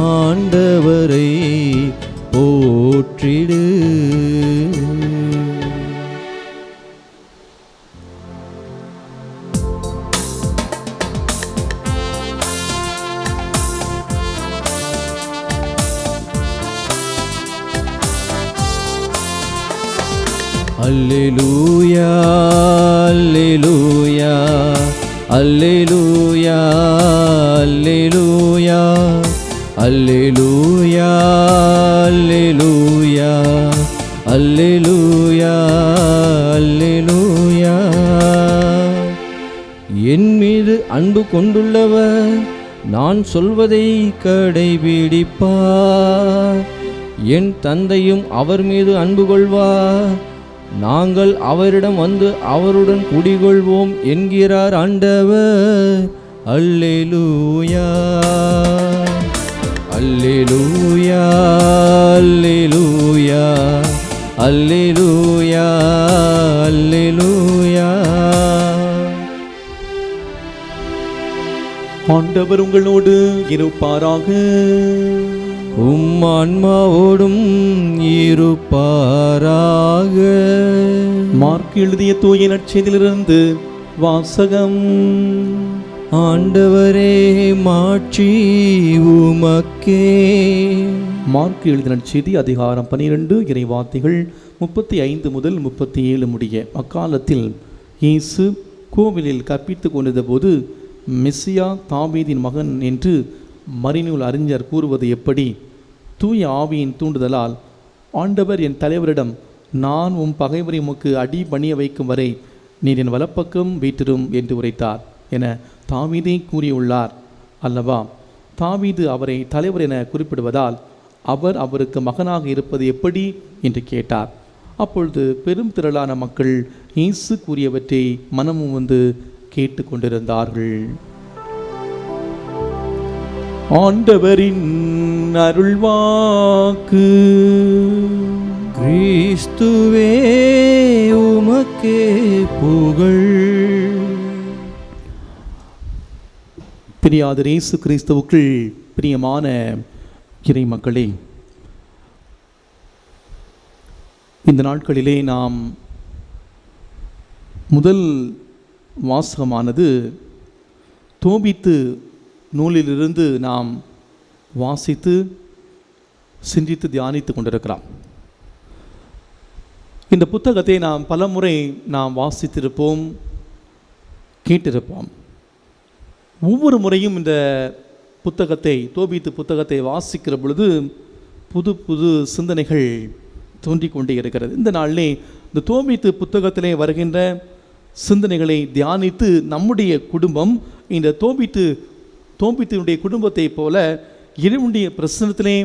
ஆண்டவரை போற்றிடு. அல்லேலூயா அல்லேலூயா அல்லேலூயா அல்லேலூயா அல்லேலூயா அல்லேலூயா அல்லேலூயா அல்லேலூயா. என் மீது அன்பு கொண்டுள்ளவர் நான் சொல்வதை கடைபிடிப்பார். என் தந்தையும் அவர் மீது அன்பு கொள்வார். நாங்கள் அவரிடம் வந்து அவருடன் குடிகொள்வோம் என்கிறார் ஆண்டவர். அல்லேலூயா அல்லேலூயா அல்லேலூயா அல்லேலூயா அல்லேலூயா.
ஆண்டவர் உங்களோடு இருப்பாராக.
உம் ஆன்மாவோடும் இருப்பாராக.
மார்க் எழுதிய தூய நற்செய்தியிலிருந்து வாசகம்.
ஆண்டவரே, மாட்சி உமக்கே.
மார்க் எழுதிய நற்செய்தி அதிகாரம் 12 இறைவார்த்தைகள் 35 முதல் 37 முடிய. அக்காலத்தில் இயேசு கோவிலில் கற்பித்து கொண்டிருந்த போது, மெசியா தாவீதின் மகன் என்று மறைநூல் அறிஞர் கூறுவது எப்படி? தூய ஆவியின் தூண்டுதலால் ஆண்டவர் என் தலைவரிடம், நான் உம் பகைவரை உமக்கு அடி பணிய வைக்கும் வரை நீர் என் வலப்பக்கம் வீட்டிரும் என்று உரைத்தார் என தாவீதே கூறியுள்ளார் அல்லவா? தாவீது அவரை தலைவர் என குறிப்பிடுவதால் அவர் அவருக்கு மகனாக இருப்பது எப்படி என்று கேட்டார். அப்பொழுது பெரும் திரளான மக்கள் இயேசு கூறியவற்றை மனமும் வந்து கேட்டு கொண்டிருந்தார்கள். ஆண்டவரின் அருள்வாக்கு.
கிறிஸ்துவே, உமக்கே புகழ்.
பிரியாத இயேசு கிறிஸ்துவுக்குள் பிரியமான இறை மக்களே, இந்த நாட்களிலே நாம் முதல் வாசகமானது தோபித்து நூலிலிருந்து நாம் வாசித்து சிந்தித்து தியானித்து கொண்டிருக்கிறோம். இந்த புத்தகத்தை நாம் பலமுறை நாம் வாசித்திருப்போம், கேட்டிருப்போம். ஒவ்வொரு முறையும் இந்த புத்தகத்தை, தோபித்து புத்தகத்தை வாசிக்கிற பொழுது புது புது சிந்தனைகள் தோன்றிக்கொண்டே இருக்கிறது. இந்த நாளிலே இந்த தோபித்து புத்தகத்திலே வருகின்ற சிந்தனைகளை தியானித்து நம்முடைய குடும்பம் இந்த தோபித்தினுடைய குடும்பத்தை போல இறைவனுடைய பிரசன்னத்திலே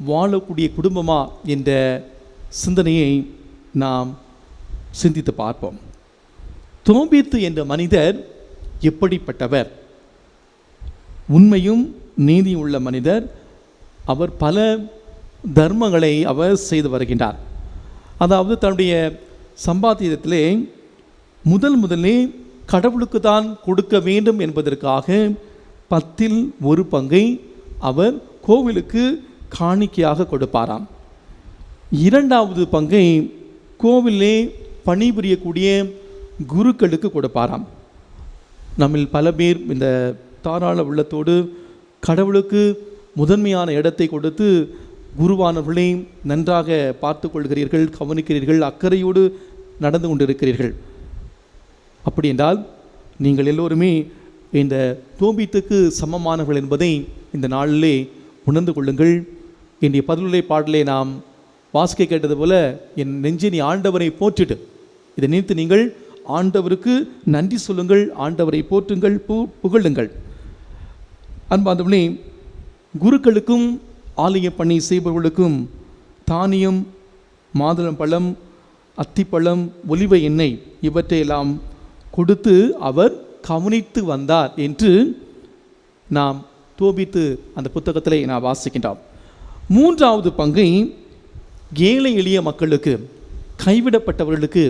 வாழக்கூடிய குடும்பமா என்ற சிந்தனையை நாம் சிந்தித்து பார்ப்போம். தோபித்து என்ற மனிதர் எப்படிப்பட்டவர்? உண்மையும் நீதியும் உள்ள மனிதர். அவர் பல தர்மங்களை அவர் செய்து வருகின்றார். அதாவது தன்னுடைய சம்பாத்தியத்திலே முதலே கடவுளுக்கு தான் கொடுக்க வேண்டும் என்பதற்காக 1/10 அவர் கோவிலுக்கு காணிக்கையாக கொடுப்பாராம். 2வது பங்கை கோவிலே பணிபுரியக்கூடிய குருக்களுக்கு கொடுப்பாராம். நம்மில் பல பேர் இந்த தாராள உள்ளத்தோடு கடவுளுக்கு முதன்மையான இடத்தை கொடுத்து குருவானவர்களை நன்றாக பார்த்து கொள்கிறீர்கள், கவனிக்கிறீர்கள், அக்கறையோடு நடந்து கொண்டிருக்கிறீர்கள். அப்படி என்றால் நீங்கள் எல்லோருமே இந்த தோபித்துக்கு சமமானவர்கள் என்பதை இந்த நாளிலே உணர்ந்து கொள்ளுங்கள். இன்றைய பதிலுரை பாடலை நாம் வாசிக்க கேட்டது போல, என் நெஞ்சை நீ ஆண்டவரை போற்றிட்டு, இதை நினைத்து நீங்கள் ஆண்டவருக்கு நன்றி சொல்லுங்கள், ஆண்டவரை போற்றுங்கள், புகழுங்கள். அன்பார்ந்தவர்களே, குருக்களுக்கும் ஆலய பணி செய்பவர்களுக்கும் தானியம், மாதுளம்பழம், அத்திப்பழம், ஒலிவ எண்ணெய் இவற்றையெல்லாம் கொடுத்து அவர் கவனித்து வந்தார் என்று நாம் தோபித்து அந்த புத்தகத்திலே நாம் வாசிக்கின்றோம். 3வது பங்கை ஏழை எளிய மக்களுக்கு, கைவிடப்பட்டவர்களுக்கு,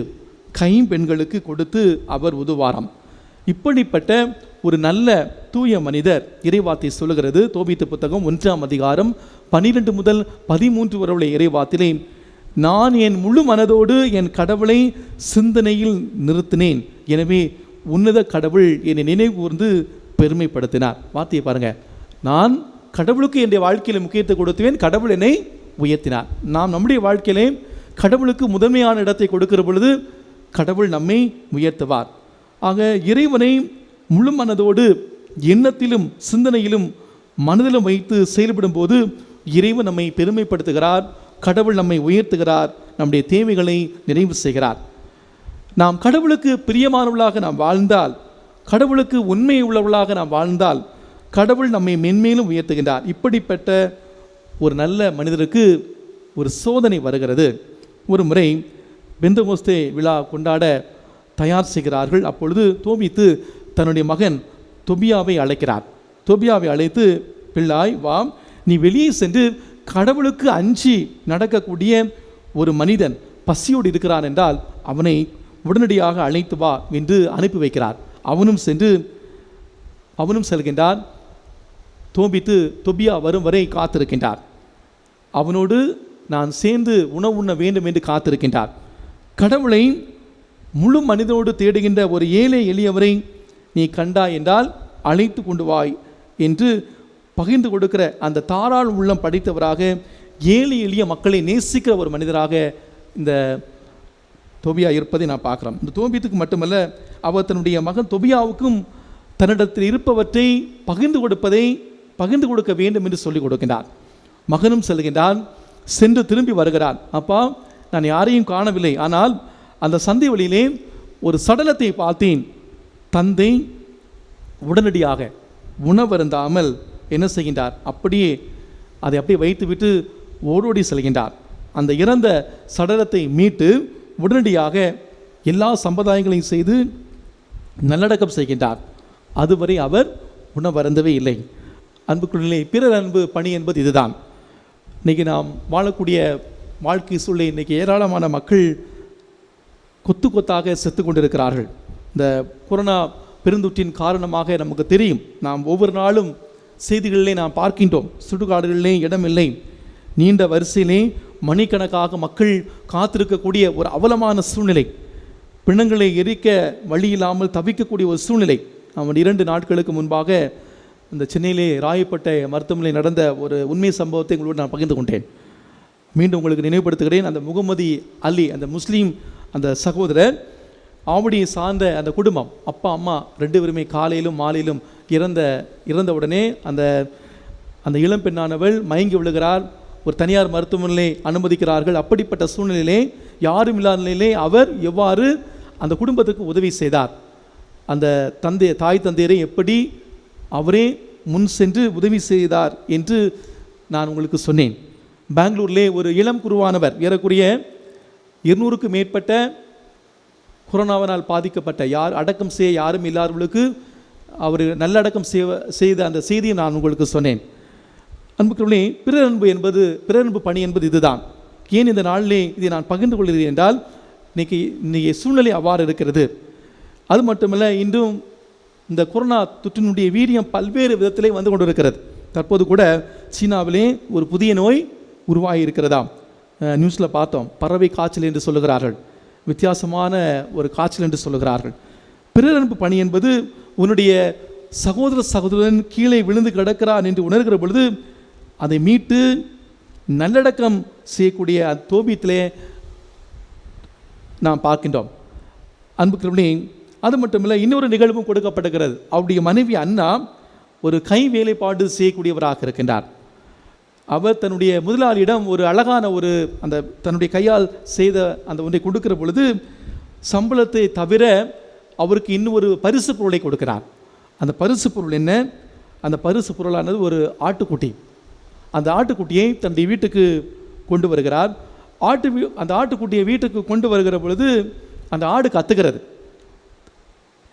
கைம்பெண்களுக்கு கொடுத்து அவர் உதவாராம். இப்படிப்பட்ட ஒரு நல்ல தூய மனிதர் இறைவார்த்தை சொல்லுகிறது. தோபித்து புத்தகம் 1ஆம் அதிகாரம் 12 முதல் 13 வரை உள்ள இறைவார்த்தையிலே, நான் என் முழு மனதோடு என் கடவுளை சிந்தனையில் நிறுத்தினேன், எனவே உன்னத கடவுள் என்னை நினைவு கூர்ந்து பெருமைப்படுத்தினார். வார்த்தையை பாருங்க, நான் கடவுளுக்கு என்னுடைய வாழ்க்கையில் முக்கியத்துவம் கொடுத்துவேன், கடவுள் என்னை உயர்த்தினார். நாம் நம்முடைய வாழ்க்கையிலே கடவுளுக்கு முதன்மையான இடத்தை கொடுக்கிற பொழுது கடவுள் நம்மை உயர்த்துவார். ஆக இறைவனை முழு மனதோடு எண்ணத்திலும் சிந்தனையிலும் மனதிலும் வைத்து செயல்படும் போது இறைவன் நம்மை பெருமைப்படுத்துகிறார், கடவுள் நம்மை உயர்த்துகிறார், நம்முடைய தேவைகளை நிறைவு செய்கிறார். நாம் கடவுளுக்கு பிரியமானவர்களாக நாம் வாழ்ந்தால், கடவுளுக்கு உண்மை உள்ளவர்களாக நாம் வாழ்ந்தால் கடவுள் நம்மை மென்மேலும் உயர்த்துகின்றார். இப்படிப்பட்ட ஒரு நல்ல மனிதருக்கு ஒரு சோதனை வருகிறது. ஒரு முறை பெந்தகோஸ்தே விழா கொண்டாட தயார் செய்கிறார்கள். அப்பொழுது தோபித்து தன்னுடைய மகன் தொபியாவை அழைக்கிறார். தொபியாவை அழைத்து, பிள்ளாய் வா, நீ வெளியே சென்று கடவுளுக்கு அஞ்சி நடக்கக்கூடிய ஒரு மனிதன் பசியோடு இருக்கிறான் என்றால் அவனை உடனடியாக அழைத்து வா என்று அனுப்பி வைக்கிறார். அவனும் செல்கின்றார். தோபித்து தொபியா வரும் வரை காத்திருக்கின்றார். அவனோடு நான் சேர்ந்து உணவு உண்ண வேண்டும் என்று காத்திருக்கின்றார். கடவுளை முழு மனிதனோடு தேடுகின்ற ஒரு ஏழை எளியவரை நீ கண்டாய் என்றால் அழைத்து கொண்டு வாய் என்று பகிர்ந்து கொடுக்கிற அந்த தாராள உள்ளம் படைத்தவராக, ஏழை எளிய மக்களை நேசிக்கிற ஒரு மனிதராக இந்த தொபியா இருப்பதை நான் பார்க்குறோம். இந்த தோபித்துக்கு மட்டுமல்ல, அவர் தன்னுடைய மகன் தொபியாவுக்கும் தன்னிடத்தில் இருப்பவற்றை பகிர்ந்து கொடுக்க வேண்டும் என்று சொல்லிக் கொடுக்கின்றார். மகனும் செல்கின்றான். சென்று திரும்பி வருகிறான். அப்பா, நான் யாரையும் காணவில்லை, ஆனால் அந்த சந்தை வழியிலே ஒரு சடலத்தை பார்த்தேன். தந்தை உடனடியாக உணவருந்தாமல் என்ன செய்கின்றார், அதை அப்படியே வைத்துவிட்டு ஓடோடி செல்கின்றார். அந்த இறந்த சடலத்தை மீட்டு உடனடியாக எல்லா சம்பிரதாயங்களையும் செய்து நல்லடக்கம் செய்கின்றார். அதுவரை அவர் உணவருந்தவே இல்லை. அன்புக்குள்ளே பிறர் அன்பு பணி என்பது இதுதான். இன்றைக்கி நாம் வாழக்கூடிய வாழ்க்கை சூழலை இன்றைக்கி ஏராளமான மக்கள் கொத்து கொத்தாக செத்து கொண்டிருக்கிறார்கள். இந்த கொரோனா பெருந்தொற்றின் காரணமாக நமக்கு தெரியும். நாம் ஒவ்வொரு நாளும் செய்திகளிலே நாம் பார்க்கின்றோம், சுடுகாடுகளிலே இடமில்லை, நீண்ட வரிசையிலே மணிக்கணக்காக மக்கள் காத்திருக்கக்கூடிய ஒரு அவலமான சூழ்நிலை, பிணங்களை எரிக்க வழி இல்லாமல் தவிக்கக்கூடிய ஒரு சூழ்நிலை. அவன் 2 நாட்களுக்கு முன்பாக இந்த சென்னையிலே ராயப்பேட்டை மருத்துவமனையில் நடந்த ஒரு உண்மை சம்பவத்தை உங்களோடு நான் பகிர்ந்து கொண்டேன். மீண்டும் உங்களுக்கு நினைவுபடுத்துகிறேன். அந்த முகமது அலி, அந்த முஸ்லீம் அந்த சகோதரர், ஆவடியை சார்ந்த அந்த குடும்பம், அப்பா அம்மா 2 பேருமே காலையிலும் மாலையிலும் இறந்த உடனே அந்த இளம் பெண்ணானவள் மயங்கி விழுகிறார். ஒரு தனியார் மருத்துவமனையிலே அனுமதிக்கிறார்கள். அப்படிப்பட்ட சூழ்நிலையிலே, யாரும் இல்லாத நிலையிலே அவர் எவ்வாறு அந்த குடும்பத்துக்கு உதவி செய்தார், அந்த தாய் தந்தையரை எப்படி அவரே முன் சென்று உதவி செய்தார் என்று நான் உங்களுக்கு சொன்னேன். பெங்களூரிலே ஒரு இளம் குருவானவர், ஏறக்குறைய 200க்கும் மேற்பட்ட கொரோனாவினால் பாதிக்கப்பட்ட அடக்கம் செய்ய யாரும் இல்லாதவர்களுக்கு அவர் நல்லடக்கம் செய்த அந்த செய்தியை நான் உங்களுக்கு சொன்னேன். அன்புக்குள்ளே பிறரன்பு பணி என்பது இதுதான். ஏன் இந்த நாளிலே இதை நான் பகிர்ந்து கொள்கிறேன் என்றால், இன்னைக்கு சூழ்நிலை அவ்வாறு இருக்கிறது. அது மட்டுமல்ல, இன்றும் இந்த கொரோனா தொற்றினுடைய வீரியம் பல்வேறு விதத்திலே வந்து கொண்டிருக்கிறது. தற்போது கூட சீனாவிலே ஒரு புதிய நோய் உருவாகி இருக்கிறதாம். நியூஸில் பார்த்தோம். பறவை காய்ச்சல் என்று சொல்லுகிறார்கள், வித்தியாசமான ஒரு காய்ச்சல் என்று சொல்லுகிறார்கள். பிறரன்பு பணி என்பது உன்னுடைய சகோதரன் கீழே விழுந்து கிடக்கிறான் என்று உணர்கிற பொழுது அதை மீட்டு நல்லடக்கம் செய்யக்கூடிய தோபியத்திலே நாம் பார்க்கின்றோம். அன்புக்குள்ளே, அது மட்டுமில்லை, இன்னொரு நிகழ்வும் கொடுக்கப்படுகிறது. அவருடைய மனைவி அண்ணா ஒரு கை வேலைப்பாடு செய்யக்கூடியவராக இருக்கின்றார். அவர் தன்னுடைய முதலாளியிடம் ஒரு அழகான அந்த தன்னுடைய கையால் செய்த அந்த ஒன்றை கொடுக்கிற பொழுது சம்பளத்தை தவிர அவருக்கு இன்னும் ஒரு பரிசு பொருளை கொடுக்கிறார். அந்த பரிசு பொருள் என்ன? அந்த பரிசு பொருளானது ஒரு ஆட்டுக்குட்டி. அந்த ஆட்டுக்குட்டியை தன்னுடைய வீட்டுக்கு கொண்டு வருகிறார். அந்த ஆட்டுக்குட்டியை வீட்டுக்கு கொண்டு வருகிற பொழுது அந்த ஆடு கத்துகிறது.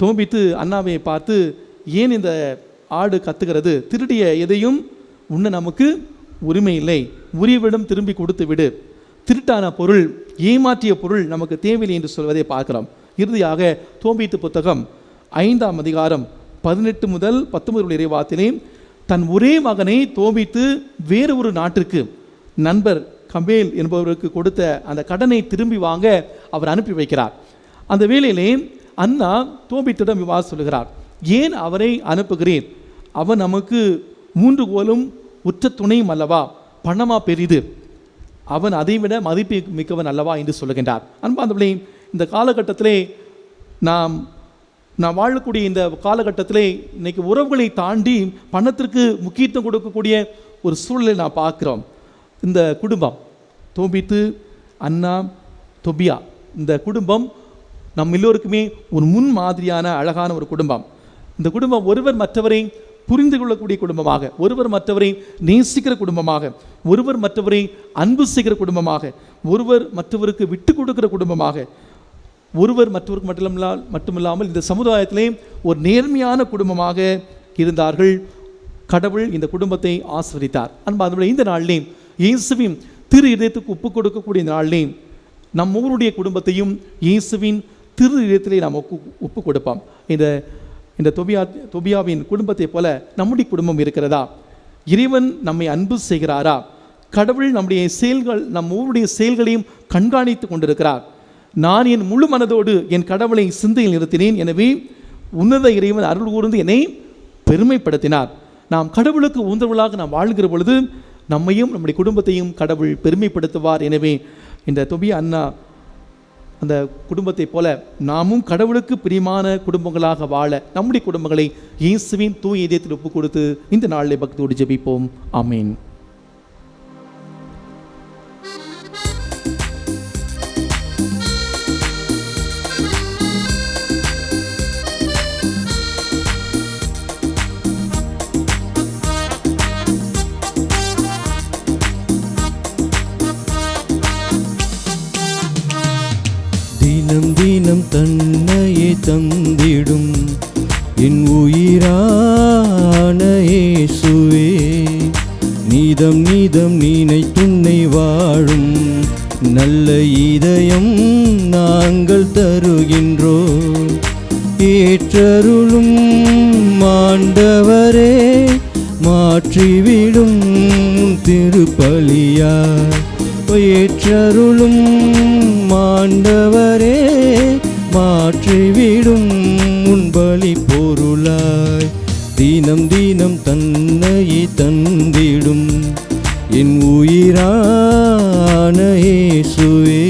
தோம்பித்து அண்ணாவை பார்த்து, ஏன் இந்த ஆடு கத்துகிறது? திருடிய எதையும் உன்ன நமக்கு உரிமை இல்லை, உரியவிடம் திரும்பி கொடுத்து விடு. திருட்டான பொருள், ஏமாற்றிய பொருள் நமக்கு தேவையில்லை என்று சொல்வதை பார்க்கிறோம். இறுதியாக தோம்பித்து புத்தகம் 5ஆம் அதிகாரம் 18 முதல் 19 இறைவார்த்தையிலே தன் ஒரே மகனை தோபித்து வேறு ஒரு நாட்டிற்கு நண்பர் கம்பேல் என்பவருக்கு கொடுத்த அந்த கடனை திரும்பி வாங்க அவர் அனுப்பி வைக்கிறார். அந்த வேளையிலே அண்ணா தோபித்திடம் இவ்வாறு சொல்லுகிறார், ஏன் அவரை அனுப்புகிறேன்? அவன் நமக்கு 3 கோலும் உற்ற துணையும் அல்லவா? பணமா பெரிது, அவன் அதைவிட மதிப்பு மிக்கவன் அல்லவா என்று சொல்லுகின்றார். அன்பார்ந்தவர்களே, இந்த காலகட்டத்திலே நாம் வாழக்கூடிய இந்த காலகட்டத்திலே இன்னைக்கு உறவுகளை தாண்டி பணத்திற்கு முக்கியத்துவம் கொடுக்கக்கூடிய ஒரு சூழலை நான் பார்க்கிறோம். இந்த குடும்பம் தோபித்து, அண்ணா, தொபியா, இந்த குடும்பம் நம் எல்லோருக்குமே ஒரு முன் மாதிரியான அழகான ஒரு குடும்பம். இந்த குடும்பம் ஒருவர் மற்றவரை புரிந்து கொள்ளக்கூடிய குடும்பமாக, ஒருவர் மற்றவரை நேசிக்கிற குடும்பமாக, ஒருவர் மற்றவரை அன்பு செய்கிற குடும்பமாக, ஒருவர் மற்றவருக்கு விட்டு கொடுக்கிற குடும்பமாக, ஒருவர் மற்றவருக்கு மட்டுமில்லாமல் இந்த சமுதாயத்திலே ஒரு நேர்மையான குடும்பமாக இருந்தார்கள். கடவுள் இந்த குடும்பத்தை ஆசீர்வதித்தார். அன்பார்ந்தவர்களே, இந்த நாளிலே இயேசுவின் திரு இதயத்துக்கு ஒப்பு கொடுக்கக்கூடிய நாளிலே நம் ஒவ்வொருடைய குடும்பத்தையும் இயேசுவின் திரு இதயத்திலே நாம் ஒப்பு கொடுப்போம். இந்த தொபியாவின் குடும்பத்தை போல நம்முடைய குடும்பம் இருக்கிறதா? இறைவன் நம்மை அன்பு செய்கிறாரா? கடவுள் நம்முடைய செயல்கள், நம் ஒவ்வொருடைய செயல்களையும் கண்காணித்து கொண்டிருக்கிறார். நான் என் முழு மனதோடு என் கடவுளை சிந்தையில் நிறுத்தினேன், எனவே உன்னத இறைவன் அருள் கூர்ந்து என்னை பெருமைப்படுத்தினார். நாம் கடவுளுக்கு உந்தவளாக நாம் வாழ்கிற பொழுது நம்மையும் நம்முடைய குடும்பத்தையும் கடவுள் பெருமைப்படுத்துவார். எனவே இந்த தொபியா அண்ணா அந்த குடும்பத்தை போல நாமும் கடவுளுக்கு பிரியமான குடும்பங்களாக வாழ நம்முடைய குடும்பங்களை இயேசுவின் தூய இதயத்தில் ஒப்பு கொடுத்து இந்த நாளிலே பக்தியோடு ஜெபிப்போம். ஆமீன்.
தினம் தினம் தன்னையே தந்திடும் என் உயிரான இயேசுவே, நீதம் நீதம் நினைத்துன்னை வாழும் நல்ல இதயம் நாங்கள் தருகின்றோம். ஏற்றருளும் ஆண்டவரே, மாற்றிவிடும் திருப்பலியாய் ஏற்றருளும் ஆண்டவரே, மாற்றிவிடும் உன் பலி பொருளாய் தினம் தினம் தன்னையே தந்திடும் என் உயிரான இயேசுவே.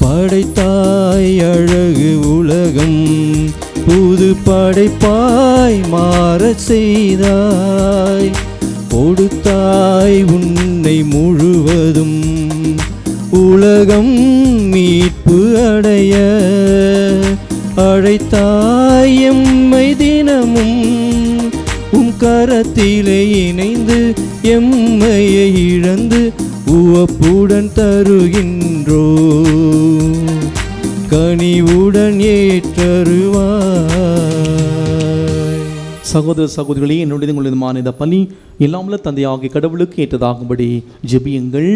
படைத்தாய் அழகு உலகம், புது படைப்பாய் மாறச் செய்தாய். கொடுத்தாய் உன்னை முழுவதும் உலகம் மீட்பு அடைய. அழைத்தாய் எம்மை தினமும் உம் கரத்திலே இணைந்து, எம்மையை இழந்து உவப்புடன் தருகின்றோ, கனிவுடன் ஏற்றருவாய்.
சகோதர சகோதரிகளே, என்னுடைய உங்களுமான இந்த பலி எல்லாமல்ல தந்தையாகிய கடவுளுக்கு ஏற்றதாகும்படி ஜெபியுங்கள்.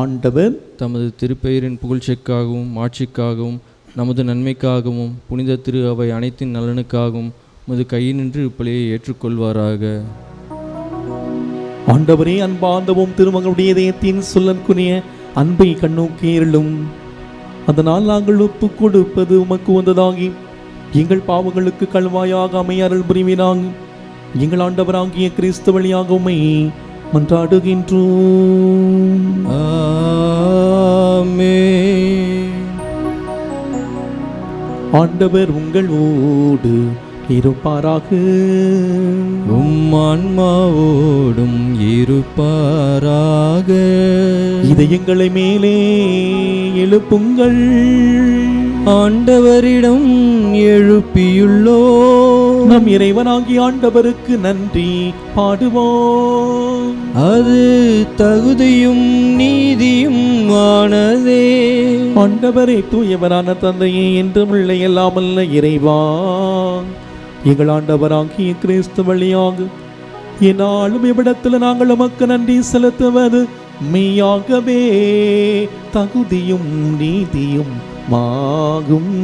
ஆண்டவர்
தமது திருப்பெயரின் புகழ்ச்சிக்காகவும் ஆட்சிக்காகவும் நமது நன்மைக்காகவும் புனித திரு அவை அனைத்தின் நலனுக்காகவும் உமது கையினின்று இப்பலியை ஏற்றுக்கொள்வாராக.
ஆண்டவரே, அன்பார்ந்தவும் திருமகளுடைய இதயத்தின் சொல்லற்குரிய அன்பை கண்ணோக்கேறலும், அதனால் நாங்கள் ஒப்பு கொடுப்பது உமக்கு வந்ததாகி எங்கள் பாவங்களுக்கு கல்வாயாக அமைய அருள் புரிவீராக. எங்கள் ஆண்டவராகிய கிறிஸ்து வழியாக உம்மை மன்றாடுகின்றோம்.
ஆமென்.
ஆண்டவர் உங்களோடு இருப்பாராக.
உம் ஆன்மாவோடும் இருப்பாராக.
இதயங்களை மேலே எழுப்புங்கள்,
ஆண்டவரிடம் எழுப்பியுள்ளோ.
நம் இறைவனாகிய ஆண்டவருக்கு நன்றி பாடுவோம்.
அது தகுதியும் நீதியும் ஆனதே.
ஆண்டவரே, தூயவரான தந்தையே, என்றும் உள்ள எல்லாமல்ல இறைவா, எங்கள் ஆண்டவராகிய கிறிஸ்து வழியாக என்னாலும் இவ்விடத்தில் நாங்கள் உமக்கு நன்றி செலுத்துவது மெய்யாகவே தகுதியும் நீதியும் ஆகும்.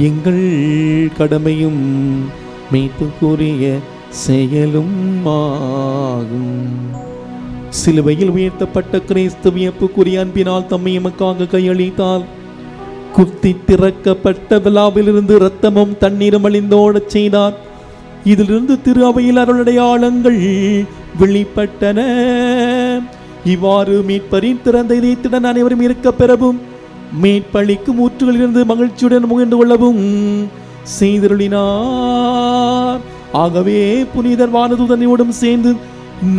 எங்கள் கடமையும் மீட்புக்குரிய செயலும் ஆகும். சிலுவையில் உயர்த்தப்பட்ட கிறிஸ்து வியப்புக்குரிய அன்பினால் தம்மை எமக்காக கையளித்தால் குத்தி திறக்கப்பட்ட விழாவிலிருந்து இரத்தமும் தண்ணீரும் அழிந்தோடச் செய்தார். இதிலிருந்து திரு அவையில் அருளடையாளங்கள் வெளிப்பட்டன. இவ்வாறு மீட்பரின் திறந்த இதயத்துடன் அனைவரும் இருக்க பெறவும், மீட்பளிக்கும் ஊற்றுகளிலிருந்து மகிழ்ச்சியுடன் முகழ்ந்து கொள்ளவும் செய்தருளினார். ஆகவே புனிதர் வானதூதனோடும் சேர்ந்து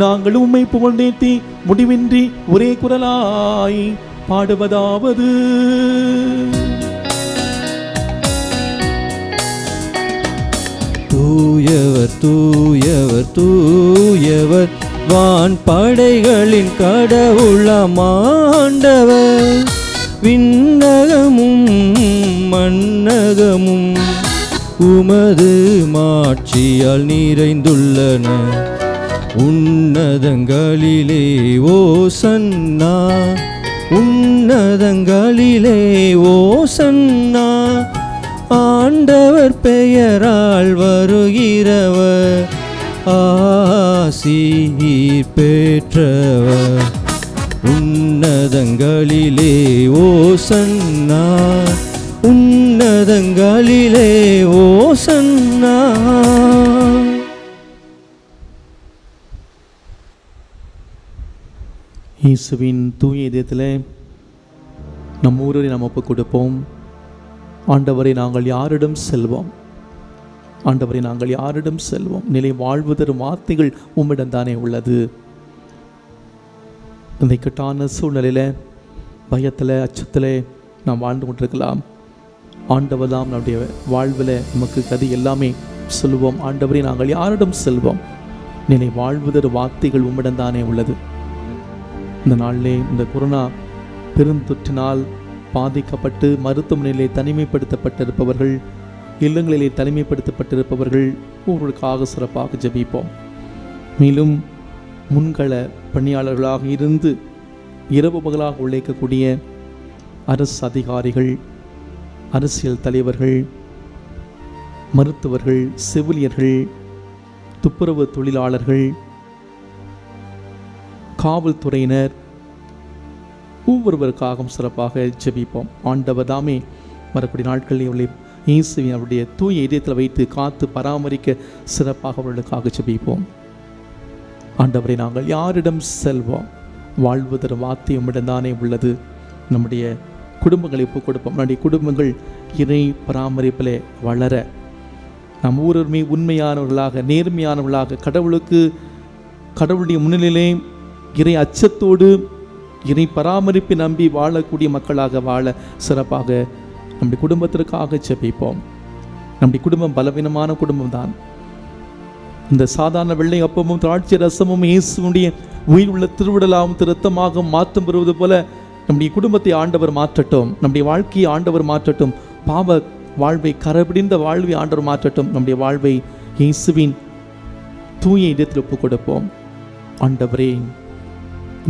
நாங்களும் உம்மை புகழ்ந்தேத்தி முடிவின்றி ஒரே குரலாய் பாடுவதாவது:
தூயவர் தூயவர் தூயவர், வான் படைகளின் கடவுளாம் ஆண்டவர். விண்ணகமும் மண்ணகமும் உமது மாட்சியால் நிறைந்துள்ளன. உன்னதங்களிலே ஓசன்னா, உன்னதங்களிலே ஓசன்னா. ஆண்டவர் பெயரால் வருகிறவர் ஆசீர் பெற்றவர். உன்னதங்களிலே ஓசன்னா, உன்னதங்களிலே ஓசன்னா.
இயேசுவின் தூய இதயத்திலே நம் ஊரை நாம் ஒப்புக் கொடுப்போம். ஆண்டவரை, நாங்கள் யாரிடம் செல்வோம்? ஆண்டவரை, நாங்கள் யாரிடம் செல்வோம்? நிலை வாழ்வு தரும் வார்த்தைகள் உம்மிடம் தானே உள்ளது. இந்த இக்கட்டான சூழ்நிலையில் பயத்தில் அச்சத்தில் நாம் வாழ்ந்து கொண்டிருக்கலாம். ஆண்டவர் தான் நம்முடைய வாழ்வில் நமக்கு கதி எல்லாமே சொல்லுவோம். ஆண்டவரை, நாங்கள் யாரிடம் செல்வோம்? நிலை வாழ்வு தரும் வார்த்தைகள் உம்மிடம் தானே உள்ளது. இந்த நாளிலே இந்த கொரோனா பெருந்தொற்றினால் பாதிக்கப்பட்டு மருத்துவமனையிலே தனிமைப்படுத்தப்பட்டிருப்பவர்கள், இல்லங்களிலே தனிமைப்படுத்தப்பட்டிருப்பவர்கள் ஒவ்வொருவருக்காக சிறப்பாக ஜெபிப்போம். மேலும் முன்கள பணியாளர்களாக இருந்து இரவு பகலாக உழைக்கக்கூடிய அரசு அதிகாரிகள், அரசியல் தலைவர்கள், மருத்துவர்கள், செவிலியர்கள், துப்புரவு தொழிலாளர்கள், காவல்துறையினர் ஒவ்வொருவருக்காகவும் சிறப்பாக ஜெபிப்போம். ஆண்டவர் தாமே வரக்கூடிய நாட்களில் அவர்களை இயேசுவின் அவருடைய தூய இதயத்தில் வைத்து காத்து பராமரிக்க சிறப்பாக அவர்களுக்காக ஜெபிப்போம். ஆண்டவரை நாங்கள் யாரிடம் செல்வோம்? வாழ்வதற்கு வார்த்தை உம்மிடம்தானே உள்ளது. நம்முடைய குடும்பங்களை ஒப்புக் கொடுப்போம். நம்முடைய குடும்பங்கள் இறை பராமரிப்பிலே வளர நம் ஊருமே உண்மையானவர்களாக, நேர்மையானவர்களாக, கடவுளுடைய முன்னிலையிலே இறை அச்சத்தோடு இறை பராமரிப்பை நம்பி வாழக்கூடிய மக்களாக வாழ சிறப்பாக நம்முடைய குடும்பத்திற்காக ஜெபிப்போம். நம்முடைய குடும்பம் பலவீனமான குடும்பம் தான். இந்த சாதாரண வெள்ளை அப்பமும் திராட்சை ரசமும் இயேசுடைய உயிர் உள்ள திருவிடலாகவும் திருத்தமாக மாற்றம் பெறுவது போல நம்முடைய குடும்பத்தை ஆண்டவர் மாற்றட்டும். நம்முடைய வாழ்க்கையை ஆண்டவர் மாற்றட்டும். பாவ வாழ்வை, கரைபிடிந்த வாழ்வை ஆண்டவர் மாற்றட்டும். நம்முடைய வாழ்வை இயேசுவின் தூய இடத்தில் ஒப்புக் கொடுப்போம். ஆண்டவரே,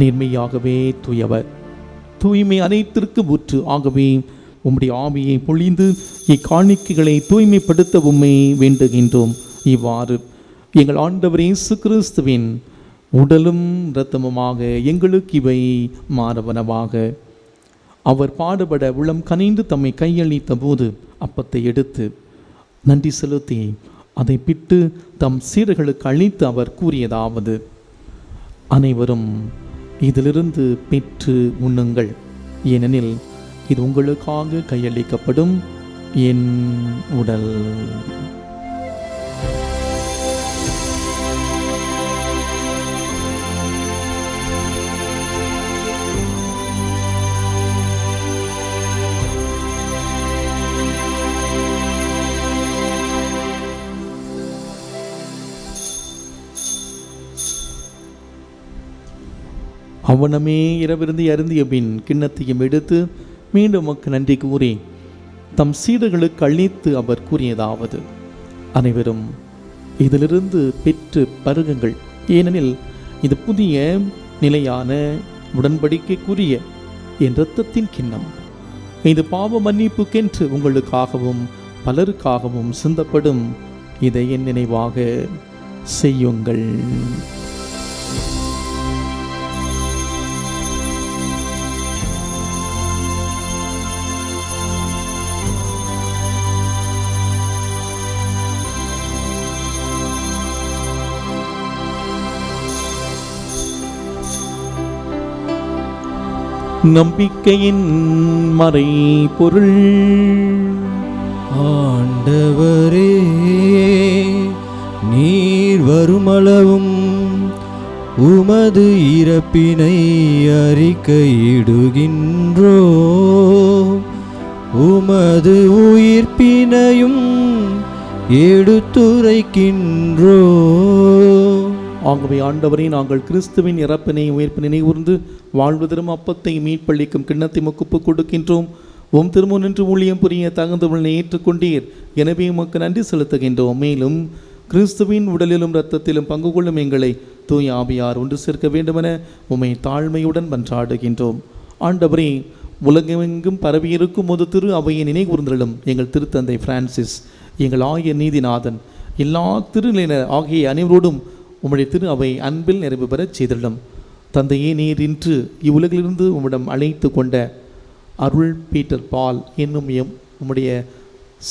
நேர்மையாகவே தூயவர், தூய்மை அனைத்திற்கும் ஊற்று. ஆகவே உம்முடைய ஆவியை பொழிந்து இக்காணிக்கைகளை தூய்மைப்படுத்த உம்மை வேண்டுகின்றோம். இவ்வாறு எங்கள் ஆண்டவர் இயேசு கிறிஸ்துவின் உடலும் இரத்தமுமாக எங்களுக்கு இவை மாறவனவாக. அவர் பாடுபட உளம் கனிந்து தம்மை கையளித்த போது அப்பத்தை எடுத்து நன்றி செலுத்தி அதை பிட்டு தம் சீடர்களுக்கு அளித்து அவர் கூறியதாவது: அனைவரும் இதிலிருந்து பெற்று உண்ணுங்கள், ஏனெனில் இது உங்களுக்காக கையளிக்கப்படும் என் உடல். அவனமே இரவிருந்து அருந்திய பின் கிண்ணத்தையும் எடுத்து மீண்டும் உமக்கு நன்றி கூறி தம் சீடர்களுக்கு அளித்து அவர் கூறியதாவது: அனைவரும் இதிலிருந்து பெற்று பருகுங்கள், ஏனெனில் இது புதிய நிலையான உடன்படிக்கைக்குரிய என் இரத்தத்தின் கிண்ணம். இது பாவ மன்னிப்புக்கென்று உங்களுக்காகவும் பலருக்காகவும் சிந்தப்படும். இதை என் நினைவாக செய்யுங்கள். நம்பிக்கையின் மறை பொருள்.
ஆண்டவரே, நீர் வருமளவும் உமது இறப்பினை அறிக்கையிடுகின்றோ, உமது உயிர்ப்பினையும் எடுத்துரைக்கின்றோ.
ஆகவே ஆண்டவரே, நாங்கள் கிறிஸ்துவின் இறப்பினை உயிர்ப்பினை நினைவுர்ந்து வாழ்வதரும் அப்பத்தை மீட்பளிக்கும் கிண்ணத்தை முக்குப்பு கொடுக்கின்றோம். உம் திருமுன் நின்று ஊழியம் புரிய தகுந்தவனை ஏற்றுக்கொண்டீர். எனவே உமக்கு நன்றி செலுத்துகின்றோம். மேலும் கிறிஸ்துவின் உடலிலும் இரத்தத்திலும் பங்கு கொள்ளும் எங்களை தூய ஆவியார் ஒன்று சேர்க்க வேண்டுமென உம்மை தாழ்மையுடன் மன்றாடுகின்றோம். ஆண்டவரே, உலகமெங்கும் பரவியிருக்கும் ஒரு திரு அவையை நினைவுறுந்தலும் எங்கள் திருத்தந்தை பிரான்சிஸ், எங்கள் ஆகிய நீதிநாதன், எல்லா திருநிலையினர் ஆகிய அனைவரோடும் உம்முடைய திரு அவை அன்பில் நிறைவு பெறச் செய்துள்ளோம். தந்தையே, நீர் இன்று இவ்வுலகிலிருந்து உம்மிடம் அழைத்து கொண்ட அருள் பீட்டர் பால் என்னும் உம்முடைய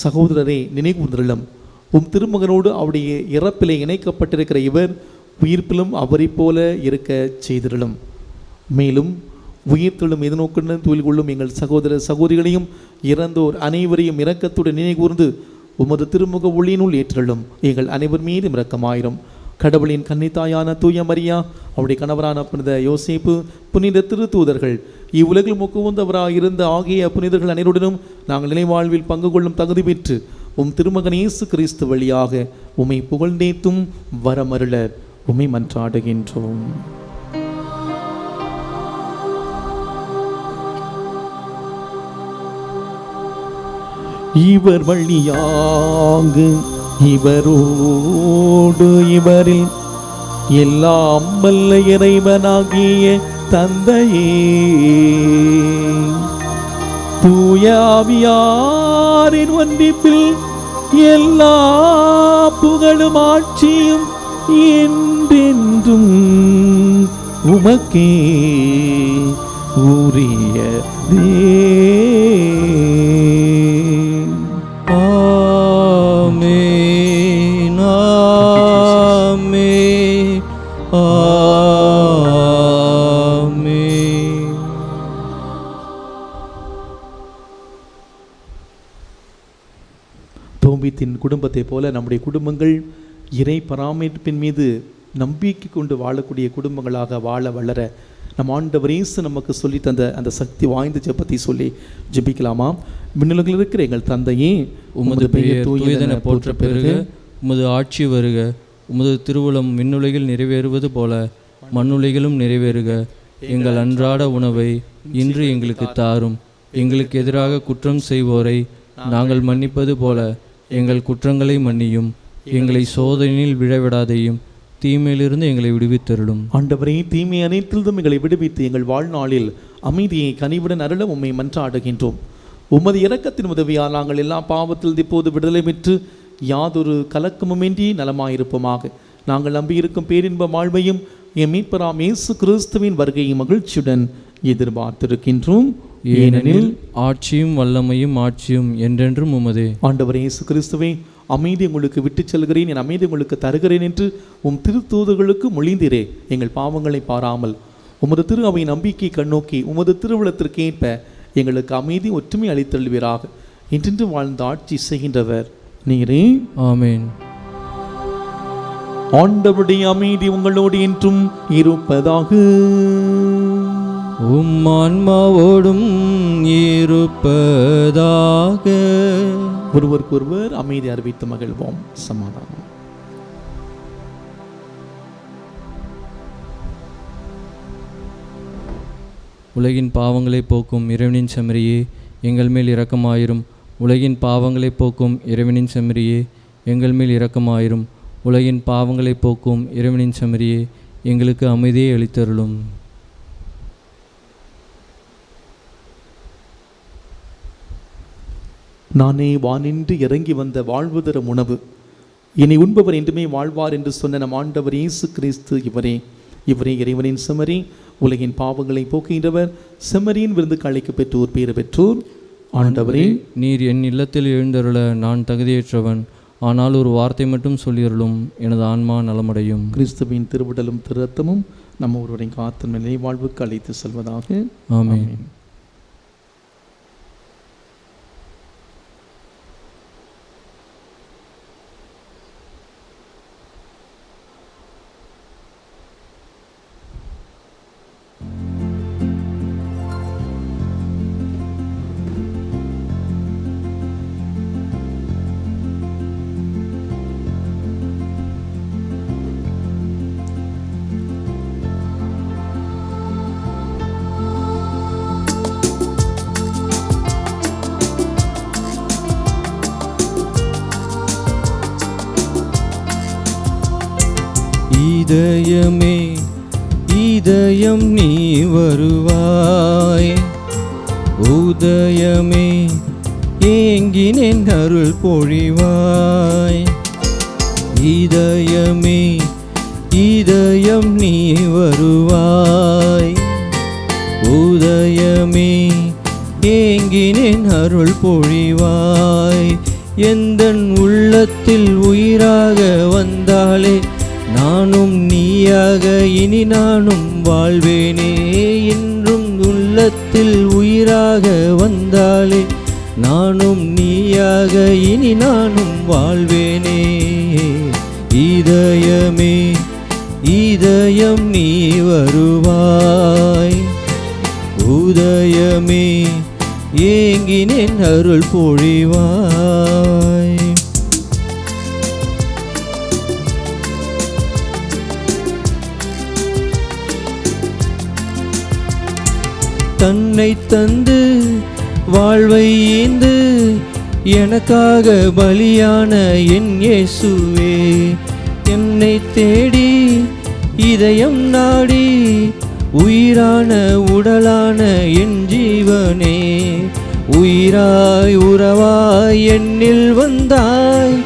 சகோதரரை நினைவுறுந்தலும். உம் திருமகனோடு அவருடைய இறப்பிலே இணைக்கப்பட்டிருக்கிற இவர் உயிர்ப்பிலும் அவரை போல இருக்க செய்திருளும். மேலும் உயிர்த்தெழும் எதிர்நோக்குடன் தொழில் கொள்ளும் எங்கள் சகோதர சகோதரிகளையும் இறந்தோர் அனைவரையும் இரக்கத்துடன் நினைகூர்ந்து உமது திருமுக ஒளியினுள் ஏற்றலும். எங்கள் அனைவர் மீதும் இரக்கமாயிரும். கடவுளின் கன்னித்தாயான தூய மரியா, அவருடைய கணவரான புனித யோசேப்பு, புனித திருத்தூதர்கள், இவ்வுலகில் முக்குவந்தவராக இருந்த ஆகிய புனிதர்கள் அனைவருடனும் நாங்கள் நிலைவாழ்வில் பங்கு கொள்ளும் தகுதி பெற்று உம் திருமகன் இயேசு கிறிஸ்து வழியாக உம்மை புகழ்ந்தேத்தும் வரமருள உம்மை மன்றாடுகின்றோம். இவர் வழியாக இவரோடு இவரில் எல்லாம் வல்ல இறைவனாகிய தந்தையே தூய ஆவியாரின் ஒன்றிப்பில் எல்லா புகழும் ஆட்சியும் என்றென்றும் உமக்கே உரியதே.
ஆமென், ஆமென், ஆமென்.
தோபித்தின் குடும்பத்தை போல நம்முடைய குடும்பங்கள் இறை பராமரிப்பின் மீது நம்பிக்கை கொண்டு வாழக்கூடிய குடும்பங்களாக வாழ வளர நம் ஆண்டவர் இயேசு நமக்கு சொல்லி தந்த அந்த சக்தி வாய்ந்த ஜெபத்தை சொல்லி ஜெபிக்கலாமா? விண்ணுலகில் இருக்கிற எங்கள் தந்தையே,
உமது பெயர் தூயதென போற்ற பெறுக, உமது ஆட்சி வருக, உமது திருவுளம் விண்ணுலகில் நிறைவேறுவது போல மண்ணுலகிலும் நிறைவேறுக. எங்கள் அன்றாட உணவை இன்று எங்களுக்கு தாரும். எங்களுக்கு எதிராக குற்றம் செய்வோரை நாங்கள் மன்னிப்பது போல எங்கள் குற்றங்களை மன்னியும். எங்களை சோதனையில் விழவிடாதையும் தீமையிலிருந்து எங்களை விடுவித்தருளும்.
ஆண்டவரே, தீமை அனைத்திலும் எங்களை விடுவித்து எங்கள் வாழ்நாளில் அமைதியை கனிவுடன் அருள உம்மை மன்றாடுகின்றோம். உமது இரக்கத்தின் உதவியால் நாங்கள் எல்லா பாவத்தில் இப்போது விடுதலை பெற்று யாதொரு கலக்கமுமின்றி நலமாயிருப்போமாக. நாங்கள் நம்பியிருக்கும் பேரின்ப வாழ்வையும் என் மீட்பராம் இயேசு கிறிஸ்துவின் வருகையை மகிழ்ச்சியுடன் எதிர்பார்த்திருக்கின்றோம்.
ஏனெனில் ஆட்சியும் வல்லமையும் ஆட்சியும் என்றென்றும் உமதே.
ஆண்டவர் இயேசு கிறிஸ்துவே, அமைதி உங்களுக்கு விட்டு செல்கிறேன், என் அமைதி உங்களுக்கு தருகிறேன் என்று உம் திருத்தூதர்களுக்கு மொழிந்தீரே. எங்கள் பாவங்களை பாராமல் உமது திரு அவை நம்பிக்கை கண்ணோக்கி உமது திருவிழத்திற்கேற்ப எங்களுக்கு அமைதி ஒற்றுமை அளித்தல்வீராக. இன்றென்று வாழ்ந்த ஆட்சி செய்கின்றவர் நீரே.
ஆமென்.
ஆண்டவருடைய அமைதி உங்களோடு என்றும் இருப்பதாக.
உம் ஆன்மாவோடும் இருப்பதாக.
ஒருவருக்கொருவர் அமைதி அறிவித்து மகிழ்வோம். சமாதானம்.
உலகின் பாவங்களை போக்கும் இறைவனின் செம்மறியே, எங்கள் மேல் இரக்கமாயிரும். உலகின் பாவங்களை போக்கும் இறைவனின் செம்மறியே, எங்கள் மேல் இரக்கமாயிரும். உலகின் பாவங்களை போக்கும் இறைவனின் செம்மறியே, எங்களுக்கு அமைதியை அளித்தருளும்.
நானே வானின்று இறங்கி வந்த வாழ்வு தரும் உணவு, இனி உண்பவர் என்றுமே வாழ்வார் என்று சொன்ன நம் ஆண்டவர் இயேசு கிறிஸ்து இவரே. இவரே இறைவனின் செம்மறி, உலகின் பாவங்களை போக்குகின்றவர், செம்மறியின் விருந்துக்கு அழைக்க பெற்றோர் பேறு பெற்றோர். ஆண்டவரே,
நீர் என் இல்லத்தில் எழுந்தருள நான் தகுதியற்றவன். ஆனால் ஒரு வார்த்தை மட்டும் சொல்லியருளும், எனது ஆன்மா நலமடையும்.
கிறிஸ்துவின் திருவுடலும் திருரத்தமும் நம்ம ஒருவரின் காத்த நிலை வாழ்வுக்கு அழைத்து செல்வதாக.
ஆமென். இதயமே இதயம் நீ வருவாய், உதயமே ஏங்கினேன் அருள் பொழிவாய். இதயமே இதயம் நீ வருவாய், உதயமே ஏங்கினேன் அருள் பொழிவாய். எந்தன் உள்ளத்தில் உயிராக வந்தாலே நானும் நீயாக இனி நானும் வாழ்வேனே. என்றும் உள்ளத்தில் உயிராக வந்தாலே நானும் நீயாக இனி நானும் வாழ்வேனே. இதயமே இதயம் நீ வருவாய், உதயமே ஏங்கினேன் அருள் பொழிவாய். தன்னை தந்து வாழ்வை ஈந்து எனக்காக பலியான என் இயேசுவே, என்னை தேடி இதயம் நாடி உயிரான உடலான என் ஜீவனே, உயிராய் உறவாய் என்னில் வந்தாய்,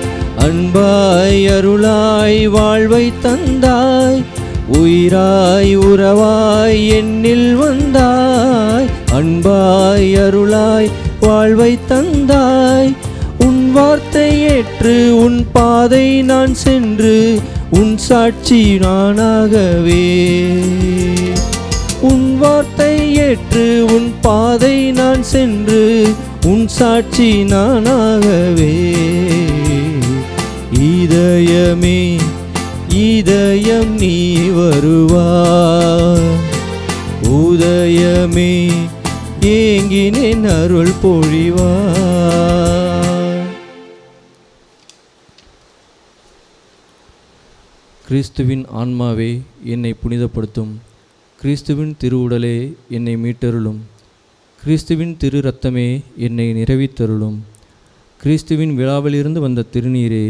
அன்பாய் அருளாய் வாழ்வை தந்தாய், உயிராய் உறவாய் என்னில் வந்தாய், அன்பாய் அருளாய் வாழ்வை தந்தாய். உன் வார்த்தை ஏற்று உன் பாதை நான் சென்று உன் சாட்சி நானாகவே, உன் வார்த்தை ஏற்று உன் பாதை நான் சென்று உன் சாட்சி நானாகவே. இதயமே இதயம் நீ வருவாய், உதயமே ஏங்கினேன் அருள் பொழிவாய். கிறிஸ்துவின் ஆன்மாவே என்னை புனிதப்படுத்தும், கிறிஸ்துவின் திருவுடலே என்னை மீட்டருளும், கிறிஸ்துவின் திரு இரத்தமே என்னை நிறைவித்தருளும், கிறிஸ்துவின் விழாவிலிருந்து வந்த திருநீரே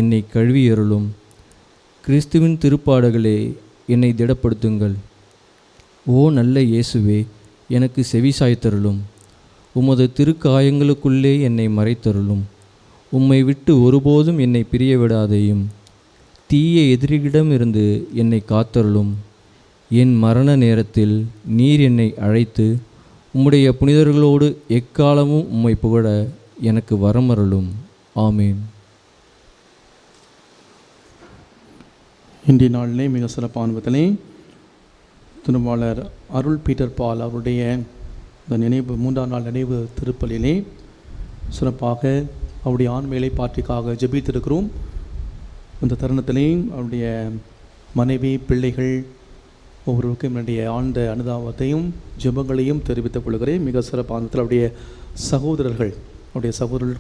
என்னை கழுவியருளும், கிறிஸ்துவின் திருப்பாடுகளே என்னை திடப்படுத்துங்கள். ஓ நல்ல இயேசுவே, எனக்கு செவிசாய்த்தருளும், உமது திருக்காயங்களுக்குள்ளே என்னை மறைத்தருளும், உம்மை விட்டு ஒருபோதும் என்னை பிரிய விடாதேயும், தீய எதிரியிடமிருந்து என்னை காத்தருளும். என் மரண நேரத்தில் நீர் என்னை அழைத்து உம்முடைய புனிதர்களோடு எக்காலமும் உம்மை புகழ எனக்கு வரமருளும். ஆமேன்.
இன்றைய நாளிலே மிக சிறப்பான விதத்திலே திருவாளர் அருள் பீட்டர் பால் அவருடைய இந்த நினைவு 3ஆம் நாள் நினைவு திருப்பலிலே சிறப்பாக அவருடைய ஆண்மையை பாற்றிக்காக ஜெபித்திருக்கிறோம். இந்த தருணத்திலே அவருடைய மனைவி பிள்ளைகள் ஒவ்வொருவருக்கும் என்னுடைய ஆழ்ந்த அனுதாபத்தையும் ஜெபங்களையும் தெரிவித்துக் கொள்கிறேன். மிக சிறப்பான அவருடைய சகோதரர்கள்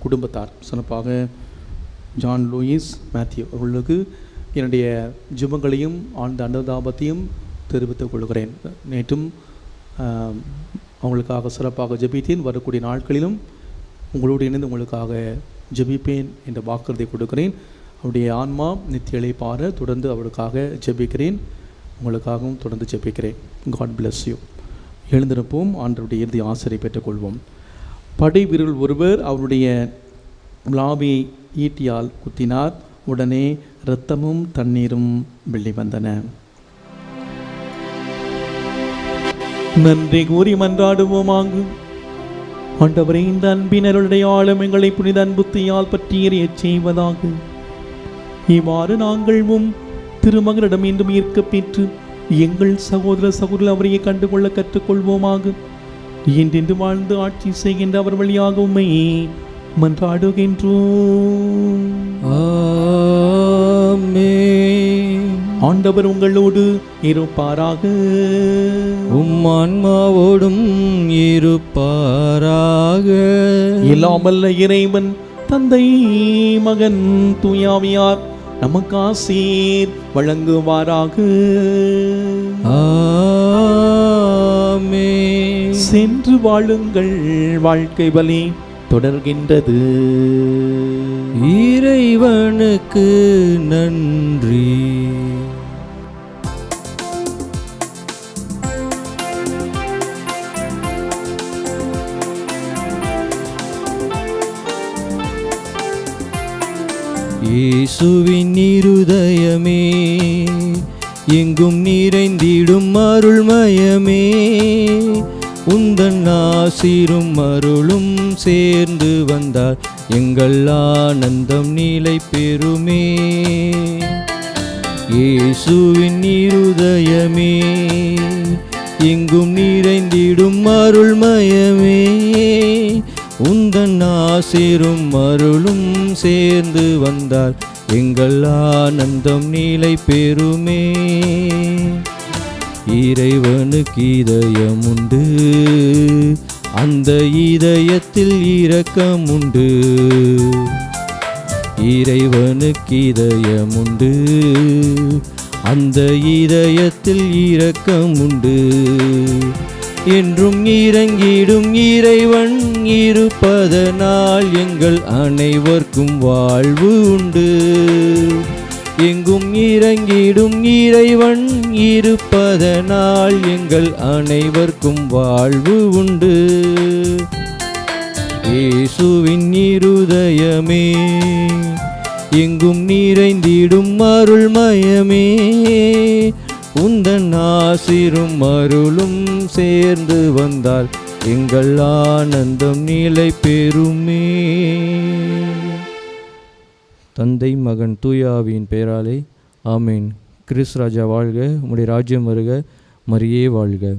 குடும்பத்தார் சிறப்பாக ஜான் லூயிஸ் மேத்யூ அவர்களுக்கு என்னுடைய ஜெபங்களையும் ஆழ்ந்த அனுதாபத்தையும் தெரிவித்துக் கொள்கிறேன். நேற்றும் அவங்களுக்காக சிறப்பாக ஜெபித்தேன். வரக்கூடிய நாட்களிலும் உங்களோடு இணைந்து உங்களுக்காக ஜெபிப்பேன் என்ற வாக்குறுதி கொடுக்கிறேன். அவருடைய ஆன்மா நித்திய இளைப்பாற தொடர்ந்து அவருக்காக ஜெபிக்கிறேன். உங்களுக்காகவும் தொடர்ந்து ஜெபிக்கிறேன். God bless you. எழுந்திருப்போம். ஆண்டவருடைய இறுதி ஆசிரியை பெற்றுக்கொள்வோம். படை வீரர்கள் ஒருவர் அவருடைய விழாவியை ஈட்டியால் குத்தினார். உடனே இரத்தமும் தண்ணீரும் வெளிவந்தன. நன்றி கூறி மன்றாடுவோமாக. ஆண்டவரே, இந்த அன்பினருடைய ஆழம் எங்களை புனித அன்புத்தியால் பற்றி எறியச் செய்வதாக. இவ்வாறு நாங்கள் திருமகனிடம் மீண்டும் ஈர்க்க பெற்று எங்கள் சகோதரர் அவரையே கண்டுகொள்ள கற்றுக்கொள்வோமாக. என்றென்று வாழ்ந்து ஆட்சி செய்கின்ற அவர் வழியாக உம்மை மன்றாடுகின்றோம். ஆண்டவர் உங்களோடு இருப்பாராக,
உம்மான்மாவோடும் இருப்பாராக.
இல்லாமல்ல இறைவன் தந்தை மகன் தூயாவியார் நமக்கு ஆசீர் வழங்குவாராக.
ஆமென்.
சென்று வாழுங்கள், வாழ்க்கை பலி தொடர்கின்றது.
இறைவனுக்கு நன்றி. இயேசுவின் இருதயமே, எங்கும் நிறைந்திடும் அருள்மயமே, உந்தன் ஆசீரும் அருளும் சேர்ந்து வந்தால் எங்கள் ஆனந்தம் நிலை பெறுமே. இயேசுவின் இருதயமே, எங்கும் நிறைந்திடும் அருள்மயமே, உந்தன் ஆசீரும் அருளும் சேர்ந்து வந்தால் எங்கள் ஆனந்தம் நிலை பெறுமே. இறைவனுக்கு இதயம் உண்டு, அந்த இதயத்தில் இரக்கம் உண்டு. இறைவனுக்கு இதயம் உண்டு, அந்த இதயத்தில் இரக்கம் உண்டு. என்றும் இறங்கிடும் இறைவன் இருப்பதனால் எங்கள் அனைவர்க்கும் வாழ்வு உண்டு. எங்கும் இறங்கிடும் இறைவன் இருப்பதனால் எங்கள் அனைவர்க்கும் வாழ்வு உண்டு. இயேசுவின் இருதயமே, எங்கும் நிறைந்திடும் அருள்மயமே, உந்தன் ஆசிரும் அருளும் சேர்ந்து வந்தால் எங்கள் ஆனந்தம் நிலை பெறுமே. தந்தை, மகன், தூய ஆவியின் பெயராலே ஆமேன். கிறிஸ்து ராஜா வாழ்க. உம்முடைய ராஜ்யம் வருக. மரியே வாழ்க.